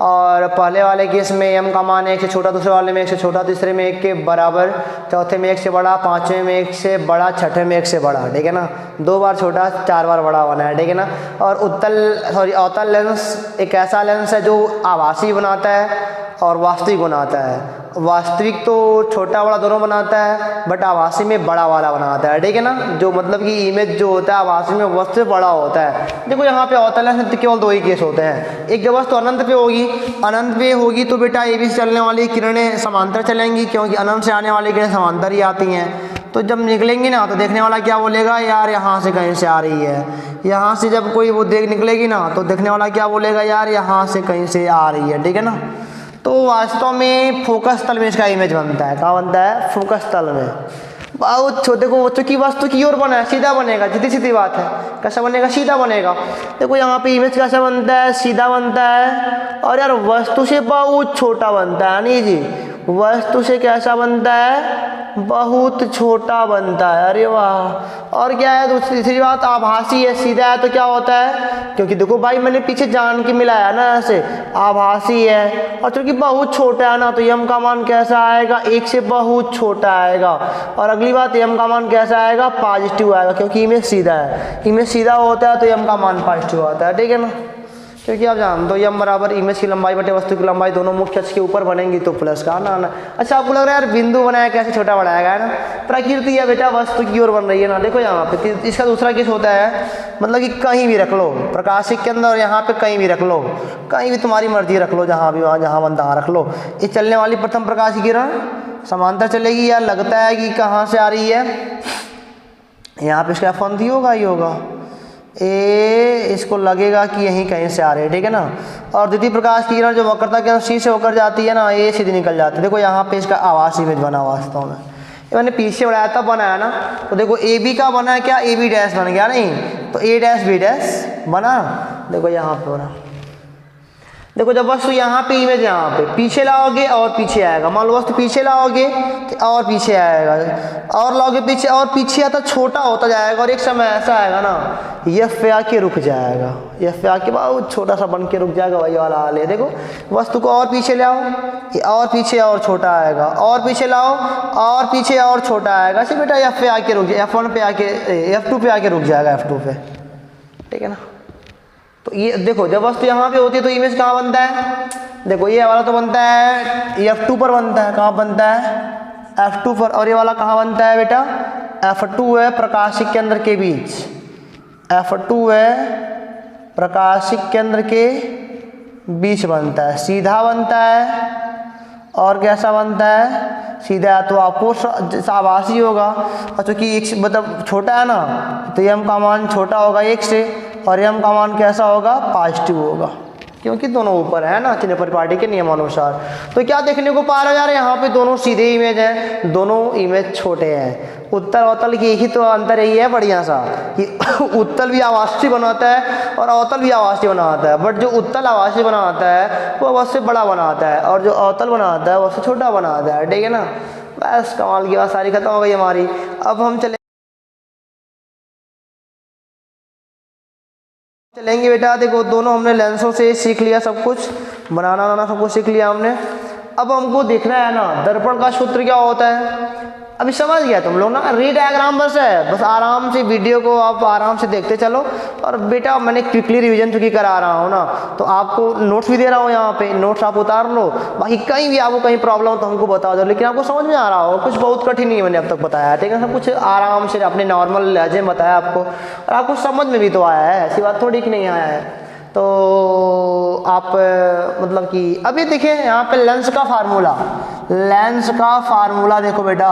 और पहले वाले केस में एम का मान 1 से छोटा, दूसरे वाले में 1 से छोटा, तीसरे में 1 के बराबर, चौथे में 1 से बड़ा, पाँचवें में 1 से बड़ा, छठे में 1 से बड़ा, ठीक है ना। 2 बार छोटा 4 बार बड़ा बना है, ठीक है ना। और अवतल लेंस एक ऐसा लेंस है जो आभासी बनाता है और वास्तविक बनाता है। वास्तविक तो छोटा बड़ा दोनों बनाता है, बट आभासी में बड़ा वाला बनाता है, ठीक है ना। जो मतलब कि इमेज जो होता है आभासी में वस्तु से बड़ा होता है। देखो यहाँ पे अवतल लेंस में केवल 2 ही केस होते हैं। एक जब वस्तु अनंत पे होगी, अनंत पे होगी तो बेटा ए बी से चलने वाली किरणें समांतर चलेंगी, क्योंकि अनंत से आने वाली किरणें समांतर ही आती हैं। तो जब निकलेंगी ना तो देखने वाला क्या बोलेगा, यार यहाँ से कहीं से आ रही है। यहाँ से जब कोई वो निकलेगी ना तो देखने वाला क्या बोलेगा, यार यहाँ से कहीं से आ रही है, ठीक है ना। तो वास्तव में फोकस तल में इसका इमेज बनता है। कहाँ बनता है, फोकस तल में। बहुत छोटे को बच्चों की वस्तु की ओर बना है, सीधा बनेगा, सीधी सीधी बात है। कैसा बनेगा, सीधा बनेगा। देखो यहाँ पे इमेज कैसा बनता है, सीधा बनता है। और यार वस्तु से बहुत छोटा बनता है, नहीं जी, वस्तु से कैसा बनता है, बहुत छोटा बनता है। अरे वाह। और क्या है, दूसरी बात आभासी है, सीधा है तो क्या होता है, क्योंकि देखो भाई मैंने पीछे जान के मिलाया ना, ऐसे आभासी है और क्योंकि बहुत छोटा है ना तो एम का मान कैसा आएगा, 1 से बहुत छोटा आएगा। और अगली बात एम का मान कैसा आएगा, पॉजिटिव आएगा, क्योंकि इमेज सीधा है। इमेज सीधा होता है तो एम का मान पॉजिटिव आता है, ठीक है ना। क्योंकि आप जानते हो एम बराबर इमेज की लंबाई बटे वस्तु की लंबाई दोनों मुख्य अक्ष के ऊपर बनेंगी तो प्लस का आना। अच्छा आपको लग रहा है यार बिंदु बनाया कैसे छोटा बढ़ाएगा, है ना। प्रकृति है बेटा, वस्तु की ओर बन रही है ना। देखो यहाँ पे इसका दूसरा केस होता है, मतलब कि कहीं भी रख लो प्रकाशिक के अंदर, और यहाँ पे कहीं भी रख लो, कहीं भी तुम्हारी मर्जी रख लो, जहाँ भी वहाँ जहाँ बनता वहाँ रख लो। ये चलने वाली प्रथम प्रकाश की किरण समांतर चलेगी या लगता है कि कहाँ से आ रही है, यहाँ पे इसका F1 होगा, ही होगा। ए इसको लगेगा कि यहीं कहीं से आ रही है, ठीक है ना। और द्वितीय प्रकाश की किरण जो वक्रता के सी से होकर जाती है ना, ये सीधी निकल जाती है। देखो यहाँ पे इसका आवास इमेज बना वास्तव में, ये मैंने पीछे बढ़ाया तब बनाया ना। तो देखो ए बी का बना है क्या, ए बी डैश बन गया नहीं, तो ए डैश बी डैश बना। देखो यहाँ पे बना, देखो जब वस्तु यहाँ पे इमेज यहाँ पे पीछे लाओगे और पीछे आएगा, मान लो वस्तु पीछे लाओगे तो और पीछे आएगा, और लाओगे पीछे और पीछे आता छोटा होता जाएगा, और एक समय ऐसा आएगा ना यह पे आके रुक जाएगा, यह पे आके बहुत छोटा सा बन के रुक जाएगा, वही वाला हाल है। देखो वस्तु को और पीछे ले आओ, ये और पीछे और छोटा आएगा, और पीछे लाओ और पीछे और छोटा आएगा, ऐसे बेटा एफ पे आके रुक जाए, F1 पे आके F2 पे आके रुक जाएगा, F2 पे, ठीक है ना। तो ये देखो जब वस्तु यहाँ पे होती है तो इमेज कहाँ बनता है, देखो ये वाला तो बनता है F2 पर बनता है, कहाँ बनता है F2 पर, और ये वाला कहाँ बनता है बेटा F2 है प्रकाशिक केंद्र के बीच, F2 है प्रकाशिक केंद्र के बीच बनता है, सीधा बनता है और कैसा बनता है सीधा, तो आपको आभासी होगा, और चूँकि एक मतलब छोटा है ना तो एम का मान छोटा होगा एक से, और एम का मान कैसा होगा पॉजिटिव होगा, क्योंकि दोनों ऊपर है ना चिन्ह परिपाटी के नियमानुसार। तो क्या देखने को पा रहे हो यार, यहाँ पे दोनों सीधे इमेज हैं, दोनों इमेज छोटे हैं। उत्तल अवतल की यही तो अंतर यही है बढ़िया सा कि उत्तल भी आवासीय बनाता है और अवतल भी आवासीय बनाता है, बट जो उत्तल आवासीय बनाता है वो अवश्य बड़ा बनाता है, और जो अवतल बनाता है वो उससे छोटा बनाता है, ठीक है ना। बस कमाल की बात सारी खत्म हो गई हमारी। अब हम चलेंगे बेटा, देखो दोनों हमने लेंसों से सीख लिया, सब कुछ बनाना सब कुछ सीख लिया हमने। अब हमको देखना है ना दर्पण का सूत्र क्या होता है। अभी समझ गया तुम लोग ना, री डायग्राम बस है, बस आराम से वीडियो को आप आराम से देखते चलो। और बेटा मैंने क्विकली रिवीजन चूँकि करा रहा हूँ ना, तो आपको नोट्स भी दे रहा हूँ, यहाँ पे नोट्स आप उतार लो, बाकी कहीं भी आपको कहीं प्रॉब्लम हो तो हमको बता दो, लेकिन आपको समझ में आ रहा हो, कुछ बहुत कठिन नहीं मैंने अब तक बताया, ठीक है। सब कुछ आराम से अपने नॉर्मल लहजे में बताया आपको, और आपको समझ में भी तो आया है, ऐसी बात थोड़ी कि नहीं आया है। तो आप मतलब कि अभी देखिए यहाँ पे लेंस का फार्मूला देखो बेटा,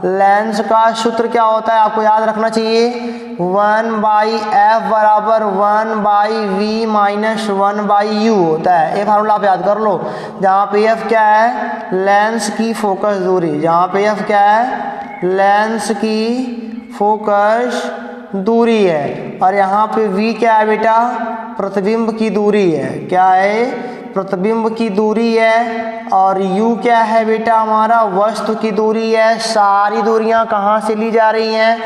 लेंस का सूत्र क्या होता है आपको याद रखना चाहिए, 1/f बराबर 1/v माइनस 1/u होता है। ये फार्मूला आप याद कर लो, जहाँ पे f क्या है लेंस की फोकस दूरी, जहाँ पे f क्या है लेंस की फोकस दूरी है, और यहाँ पे v क्या है बेटा प्रतिबिंब की दूरी है, क्या है प्रतिबिंब की दूरी है, और u क्या है बेटा हमारा वस्तु की दूरी है। सारी दूरियां कहाँ से ली जा रही हैं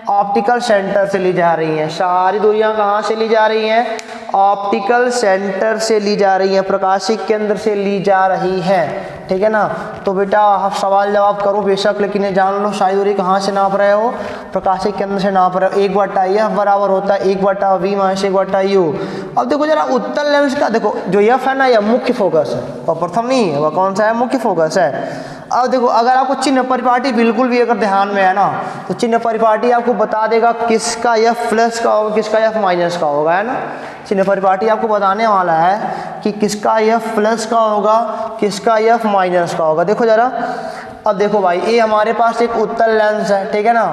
ऑप्टिकल सेंटर से ली जा रही हैं, सारी दूरियां कहाँ से ली जा रही हैं ऑप्टिकल सेंटर से ली जा रही हैं, प्रकाशिक केंद्र से ली जा रही है, ठीक है ना। तो बेटा आप सवाल जवाब करो बेशक, लेकिन ये जान लो सारी दूरी कहाँ से नाप रहे हो प्रकाशिक केंद्र से नाप रहे हो। 1/f बराबर होता है 1/v माइनस 1/u। अब देखो जरा उत्तल लेंस का देखो, जो f है ना यह मुख्य फोकस है, वह प्रथम नहीं है, वह कौन सा है मुख्य फोकस है। अब देखो अगर आपको चिन्ह परिपाटी बिल्कुल भी अगर ध्यान में है ना, तो चिन्ह परिपाटी आपको बता देगा किसका f प्लस का होगा किसका f माइनस का होगा, है ना। चिन्ह परिपाटी आपको बताने वाला है कि किसका f प्लस का होगा किसका f माइनस का होगा। देखो जरा, अब देखो भाई ये हमारे पास एक उत्तल लेंस है, ठीक है ना,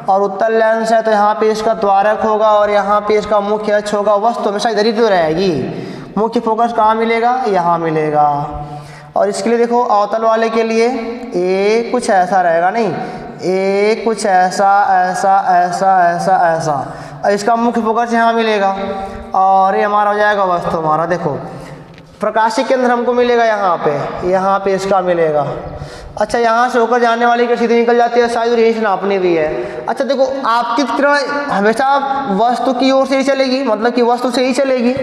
और उत्तल लेंस है तो यहाँ पे इसका द्वारक होगा और यहाँ पे इसका मुख्य अक्ष होगा। वस्तु हमेशा इधर ही तो रहेगी, मुख्य फोकस कहाँ मिलेगा यहाँ मिलेगा। और इसके लिए देखो अवतल वाले के लिए ए कुछ ऐसा रहेगा, नहीं ए कुछ ऐसा ऐसा ऐसा ऐसा ऐसा, और इसका मुख्य फोकस यहाँ मिलेगा, और ये हमारा हो जाएगा वस्तु हमारा। देखो प्रकाशिक केंद्र हमको मिलेगा यहाँ पे इसका मिलेगा। अच्छा यहाँ से होकर जाने वाली की सीधी निकल जाती है, शायद यही से नापनी भी है। अच्छा देखो आपकी किरण हमेशा वस्तु की ओर से ही चलेगी, मतलब कि वस्तु से ही चलेगी।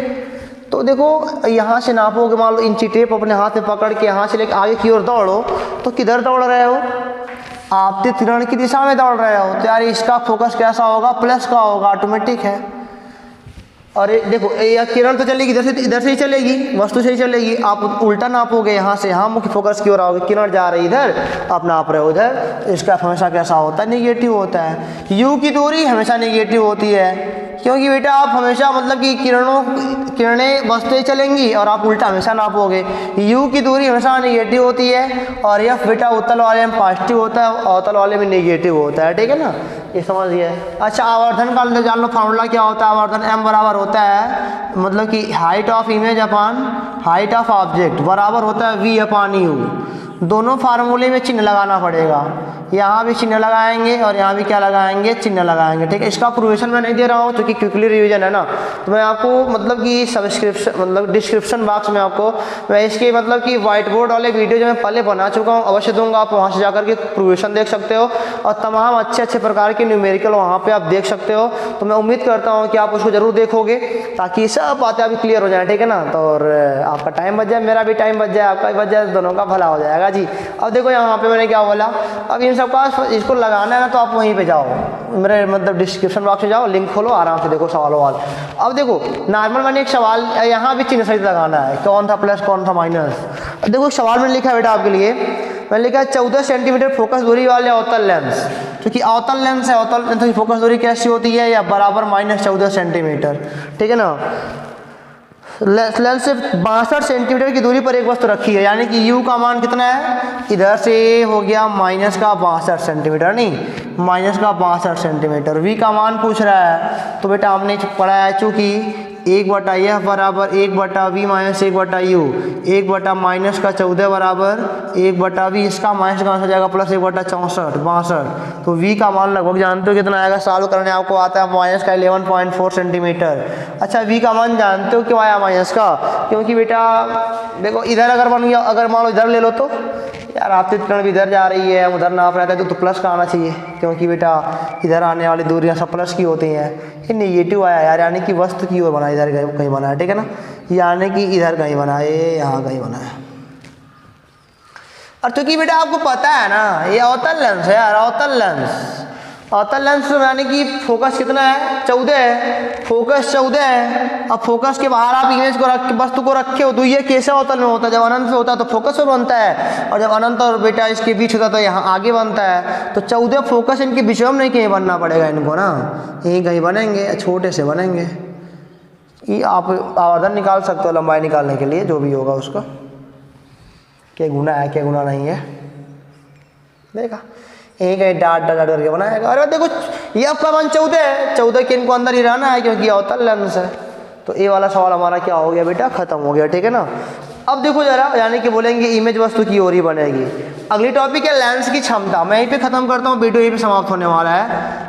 तो देखो यहाँ से नापोगे, मान लो इंची टेप अपने हाथ में पकड़ के यहाँ से लेकर आगे की ओर दौड़ो, तो किधर दौड़ रहे हो आप किरण की दिशा में दौड़ रहे हो, तो यार इसका फोकस कैसा होगा प्लस का होगा, ऑटोमेटिक है। और देखो यह किरण तो चलेगी इधर से ही चलेगी, वस्तु से ही चलेगी। आप उल्टा नापोगे यहाँ से, यहाँ मुख्य फोकस की ओर आओगे, किरण जा रही इधर आप नाप रहे हो उधर, इसका हमेशा कैसा होता है निगेटिव होता है। u की दूरी हमेशा निगेटिव होती है, क्योंकि बेटा आप हमेशा मतलब कि किरणें बसते चलेंगी और आप उल्टा हमेशा नापोगे। यू की दूरी हमेशा नेगेटिव होती है और एफ बेटा उत्तल वाले में पॉजिटिव होता है, अवतल वाले में नेगेटिव होता है, ठीक है ना, ये समझिए। अच्छा, आवर्धन का जान लो, फार्मूला क्या होता है आवर्धन, m बराबर होता है मतलब कि height of image upon height of object बराबर होता है v अपान यू। दोनों फार्मूले में चिन्ह लगाना पड़ेगा, यहाँ भी चिन्ह लगाएंगे और यहाँ भी क्या लगाएंगे, चिन्ह लगाएंगे, ठीक है। इसका प्रोविजन मैं नहीं दे रहा हूँ क्योंकि क्विकली रिवीजन है ना, तो मैं आपको मतलब कि सब्सक्रिप्शन मतलब डिस्क्रिप्शन बॉक्स में आपको मैं इसके मतलब कि व्हाइट बोर्ड वाले वीडियो जो मैं पहले बना चुका हूँ अवश्य दूंगा, आप वहाँ से जाकर के प्रोविजन देख सकते हो और तमाम अच्छे अच्छे प्रकार के न्यूमेरिकल वहाँ पर आप देख सकते हो। तो मैं उम्मीद करता हूँ कि आप उसको जरूर देखोगे ताकि सब बातें अभी क्लियर हो जाए, ठीक है ना। तो और आपका टाइम बच जाए, मेरा भी टाइम बच जाए, आपका भी बच जाए, दोनों का भला हो जाएगा जी। अब देखो यहाँ पे मैंने क्या बोला, अब इन सब का इसको लगाना है ना तो आप वहीं पे जाओ, मेरे मतलब डिस्क्रिप्शन बॉक्स में जाओ, लिंक खोलो, आराम से देखो सवाल वाल। अब देखो नॉर्मल मैंने एक सवाल यहाँ भी चिन्ह सहित लगाना है, कौन था प्लस कौन था माइनस। अब देखो सवाल मैंने लिखा है बेटा आपके लिए, मैंने लिखा है 14 सेंटीमीटर फोकस दूरी वाले अवतल लेंस, क्योंकि अवतल लेंस है, अवतल लेंस की फोकस दूरी कैसी होती है, या बराबर -14 सेंटीमीटर, ठीक है ना। लेंस से 62 सेंटीमीटर की दूरी पर एक वस्तु रखी है, यानी कि u का मान कितना है, इधर से हो गया -62 सेंटीमीटर, नहीं -62 सेंटीमीटर। v का मान पूछ रहा है तो बेटा हमने पढ़ा है चूँकि 1/f बराबर 1/v माइनस 1/u, 1/-14 बराबर 1/v, इसका माइनस का आंसर जाएगा प्लस 1/64 तो v का मान लगभग जानते हो कितना आएगा, सॉल्व करने आपको आता है माइनस का 11.4 सेंटीमीटर। अच्छा, v का मान जानते हो क्यों आया माइनस का, क्योंकि बेटा देखो इधर अगर बन गया, अगर मान लो इधर ले लो तो यार आपतित किरण भी इधर जा रही है, उधर नाप रहा था तो प्लस का आना चाहिए, क्योंकि बेटा इधर आने वाली दूरियां सब प्लस की होती हैं। ये नेगेटिव आया यार, यानी कि वस्तु की ओर बना, इधर कहीं बना है, ठीक है ना, यानी कि इधर कहीं बना है, यहाँ कहीं बना है। और चूंकि बेटा आपको पता है ना ये अवतल लेंस है यार, अवतल लेंस यानी कि फोकस कितना है, 14 है, फोकस 14 है। अब फोकस के बाहर आप इमेज को रख वस्तु को रखे हो तो ये कैसे अवतल में होता है, जब अनंत में होता है तो फोकस में बनता है, और जब अनंत और बेटा इसके बीच होता है तो यहाँ आगे बनता है। तो 14 फोकस इनके बीच में नहीं कहीं बनना पड़ेगा इनको ना, यहीं कहीं बनेंगे, छोटे से बनेंगे। ये आप आवर्धन निकाल सकते हो लंबाई निकालने के लिए, जो भी होगा उसका क्या गुना है क्या गुना नहीं है, देखा एक डाट डाट करके बनाएगा। अरे देखो ये आपका मान 14 है, 14 के इनको अंदर ही रहना है क्योंकि अवतल लेंस है। तो ये वाला सवाल हमारा क्या हो गया बेटा, खत्म हो गया, ठीक है ना। अब देखो जरा, यानी कि बोलेंगे इमेज वस्तु की ओर ही बनेगी। अगली टॉपिक है लेंस की क्षमता। मैं यहीं पे खत्म करता हूँ, वीडियो यहीं पे समाप्त होने वाला है।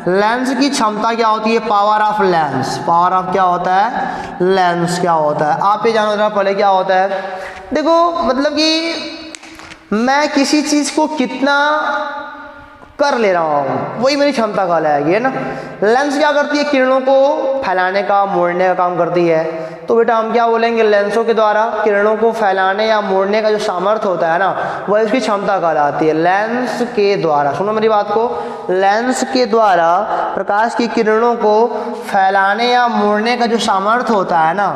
लेंस की क्षमता क्या होती है, power of lens. Power of क्या होता है, लेंस क्या होता है, आप ये जानो जरा पहले क्या होता है। देखो मतलब कि मैं किसी चीज़ को कितना कर ले रहा हूँ वही मेरी क्षमता कहलाएगी, है ना। लेंस क्या करती है, किरणों को फैलाने का मोड़ने का काम करती है। तो बेटा हम क्या बोलेंगे, लेंसों के द्वारा किरणों को फैलाने या मोड़ने का जो सामर्थ्य होता है ना, वह इसकी क्षमता कहलाती है। लेंस के द्वारा, सुनो मेरी बात को, लेंस के द्वारा प्रकाश की किरणों को फैलाने या मोड़ने का जो सामर्थ्य होता है ना,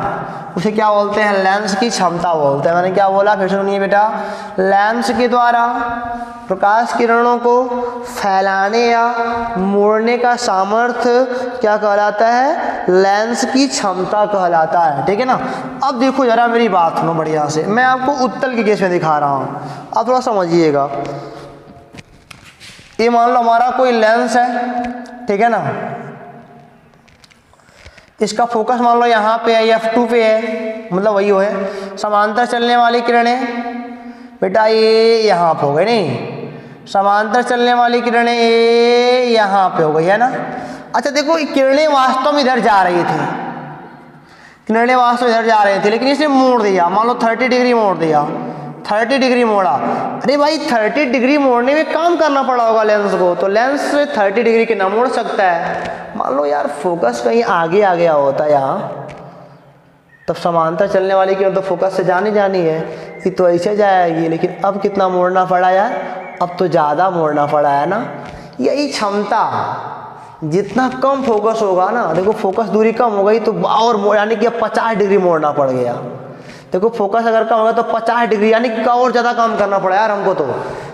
उसे क्या बोलते हैं, लेंस की क्षमता बोलते हैं। मैंने क्या बोला, फिर सुनिए बेटा, लेंस के द्वारा प्रकाश किरणों को फैलाने या मोड़ने का सामर्थ्य क्या कहलाता है, लेंस की क्षमता कहलाता है, ठीक है ना। अब देखो जरा मेरी बात सुनो बढ़िया से, मैं आपको उत्तल के केस में दिखा रहा हूँ, आप थोड़ा समझिएगा। ये मान लो हमारा कोई लेंस है, ठीक है ना, इसका फोकस मान लो यहाँ पे है, F2 पे है, मतलब वही हो है। समांतर चलने वाली किरणें बेटा ये यहाँ पे हो गई, नहीं, समांतर चलने वाली किरणें ये यहाँ पे हो गई, है ना। अच्छा देखो किरणें वास्तव में इधर जा रही थी, किरणें वास्तव में इधर जा रही थी, लेकिन इसने मोड़ दिया, मान लो 30 डिग्री मोड़ दिया, 30 डिग्री मोड़ा। अरे भाई 30 डिग्री मोड़ने में काम करना पड़ा होगा लेंस को, तो लेंस 30 डिग्री के ना मोड़ सकता है। मान लो यार फोकस कहीं आगे आ गया होता यहाँ, तब समांतर चलने वाली किरण तो फोकस से जानी है, कि तो ऐसे जाएगी, लेकिन अब कितना मोड़ना पड़ा यार, अब तो ज़्यादा मोड़ना पड़ा है ना। यही क्षमता, जितना कम फोकस होगा ना, देखो फोकस दूरी कम हो गई तो और यानी कि अब 50 डिग्री मोड़ना पड़ गया। देखो फोकस अगर कम होगा तो 50 डिग्री यानी कि और ज़्यादा काम करना पड़ा यार हमको। तो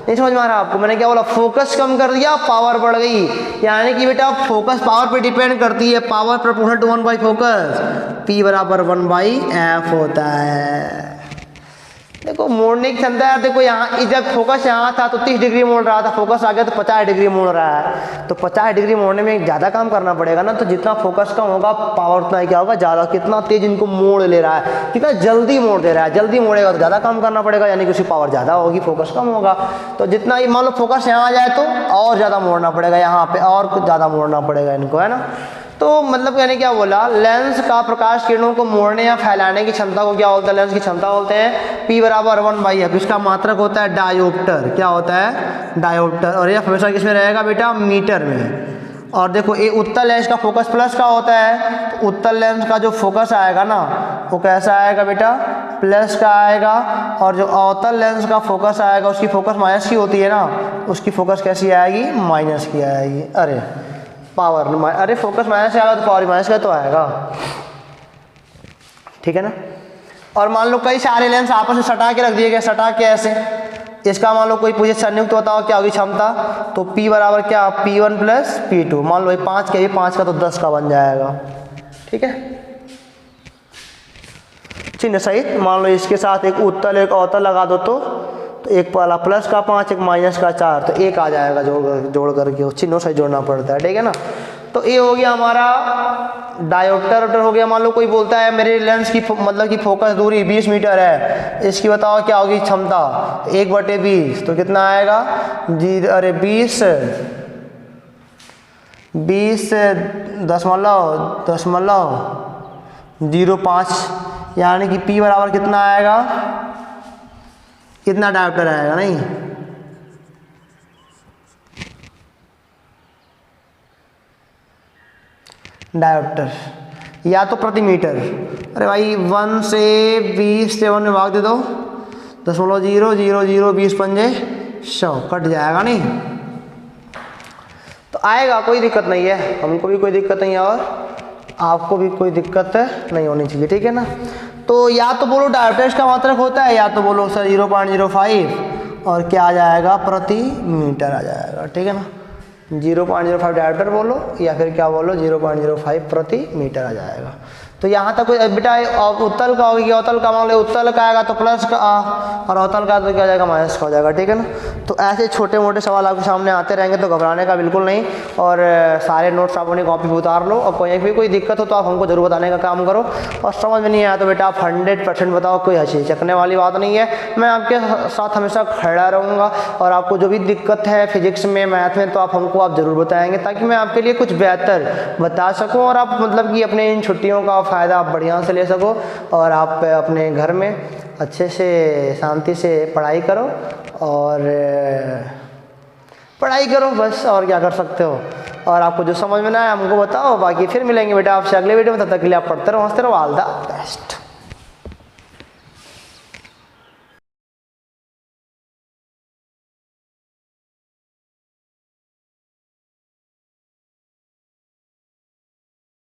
नहीं समझ में आ रहा आपको? मैंने क्या बोला, फोकस कम कर दिया, पावर बढ़ गई। यानी कि बेटा फोकस पावर पे डिपेंड करती है, power proportional to 1 by focus, P बराबर 1 बाई एफ होता है। देखो मोड़ने की क्षमता है, देखो यहाँ जब फोकस यहाँ था तो 30 डिग्री मोड़ रहा था, फोकस आ गया तो 50 डिग्री मोड़ रहा है, तो 50 डिग्री मोड़ने में ज़्यादा काम करना पड़ेगा ना, तो जितना फोकस कम होगा पावर उतना ही क्या होगा, ज़्यादा। कितना तेज इनको मोड़ ले रहा है, कितना जल्दी मोड़ दे रहा है, जल्दी मोड़ेगा तो ज़्यादा काम करना पड़ेगा, यानी कि उसकी पावर ज़्यादा होगी, फोकस कम होगा। तो जितना ही मान लो फोकस यहाँ आ जाए तो और ज़्यादा मोड़ना पड़ेगा, यहाँ पर और कुछ ज़्यादा मोड़ना पड़ेगा इनको, है ना। तो मतलब यानी क्या बोला, लेंस का प्रकाश किरणों को मोड़ने या फैलाने की क्षमता को क्या बोलते हैं, लेंस की क्षमता बोलते हैं। P बराबर 1 बाई एफ, इसका मात्रक होता है डायोप्टर। क्या होता है, डायोप्टर। और ये हमेशा किस में रहेगा बेटा, मीटर में। और देखो ये उत्तल लेंस का फोकस प्लस का होता है, तो उत्तल लेंस का जो फोकस आएगा ना वो कैसा आएगा बेटा, प्लस का आएगा। और जो अवतल लेंस का फोकस आएगा उसकी फोकस माइनस की होती है ना, उसकी फोकस कैसी आएगी, माइनस की आएगी। अरे पावर, अरे फोकस माइनस से आएगा तो पावर माइनस का तो आएगा, ठीक है ना। और मान लो कई सारे लेंस आपस में सटा के रख दिए गए, सटा के ऐसे, इसका मान लो कोई पूछे संयुक्त बताओ क्या होगी क्षमता, तो P बराबर क्या, P1 प्लस P2। मान लो ये 5 के, 5 का तो 10 का बन जाएगा, ठीक है, चिन्ह सहित। मान लो इसके साथ एक उत्तल एक अवतल लगा दो तो एक वाला प्लस का 5, एक माइनस का 4, तो 1 आ जाएगा जोड़ करके, चिन्हों से जोड़ना पड़ता है, ठीक है ना। तो ये हो गया हमारा डायोप्टर हो गया। मान लो कोई बोलता है मेरे लेंस की मतलब कि फोकस दूरी 20 मीटर है, इसकी बताओ क्या होगी क्षमता, 1/20, तो कितना आएगा जी, अरे 20 .05, यानी कि P बराबर कितना आएगा, कितना डायोप्टर आएगा, नहीं डायोप्टर या तो प्रति मीटर। अरे भाई 1 से 20 से 1 में भाग दे दो, 0.000 20 पंजे 100 कट जाएगा, नहीं तो आएगा, कोई दिक्कत नहीं है, हमको भी कोई दिक्कत नहीं है और आपको भी कोई दिक्कत नहीं होनी चाहिए, ठीक है ना। तो या तो बोलो डायोप्टर का मात्रक होता है, या तो बोलो सर 0.05 और क्या आ जाएगा, प्रति मीटर आ जाएगा, ठीक है ना। 0.05 डायोप्टर बोलो या फिर क्या बोलो 0.05 प्रति मीटर आ जाएगा। तो यहाँ तक बेटा उत्तल का होगी, अवतल का मान लो उत्तल का आएगा तो प्लस का और अवतल का तो क्या हो जाएगा, माइनस का हो जाएगा, ठीक है ना। तो ऐसे छोटे मोटे सवाल आपके सामने आते रहेंगे, तो घबराने का बिल्कुल नहीं। और सारे नोट्स आप अपनी कॉपी पर उतार लो, और कोई दिक्कत हो तो आप हमको जरूर बताने का काम करो। और समझ में नहीं आया तो बेटा आप 100% बताओ, कोई हंसी चकने वाली बात नहीं है, मैं आपके साथ हमेशा खड़ा रहूँगा। और आपको जो भी दिक्कत है फिजिक्स में, मैथ में, तो आप हमको आप ज़रूर बताएंगे, ताकि मैं आपके लिए कुछ बेहतर बता सकूँ और आप मतलब कि अपने इन छुट्टियों का फ़ायदा आप बढ़िया से ले सको और आप अपने घर में अच्छे से शांति से पढ़ाई करो और पढ़ाई करो बस, और क्या कर सकते हो। और आपको जो समझ में ना आए हमको बताओ, बाकी फिर मिलेंगे बेटा आपसे अगले वीडियो में, तब तक के लिए आप पढ़ते रहो, हंसते रहो, ऑल द बेस्ट।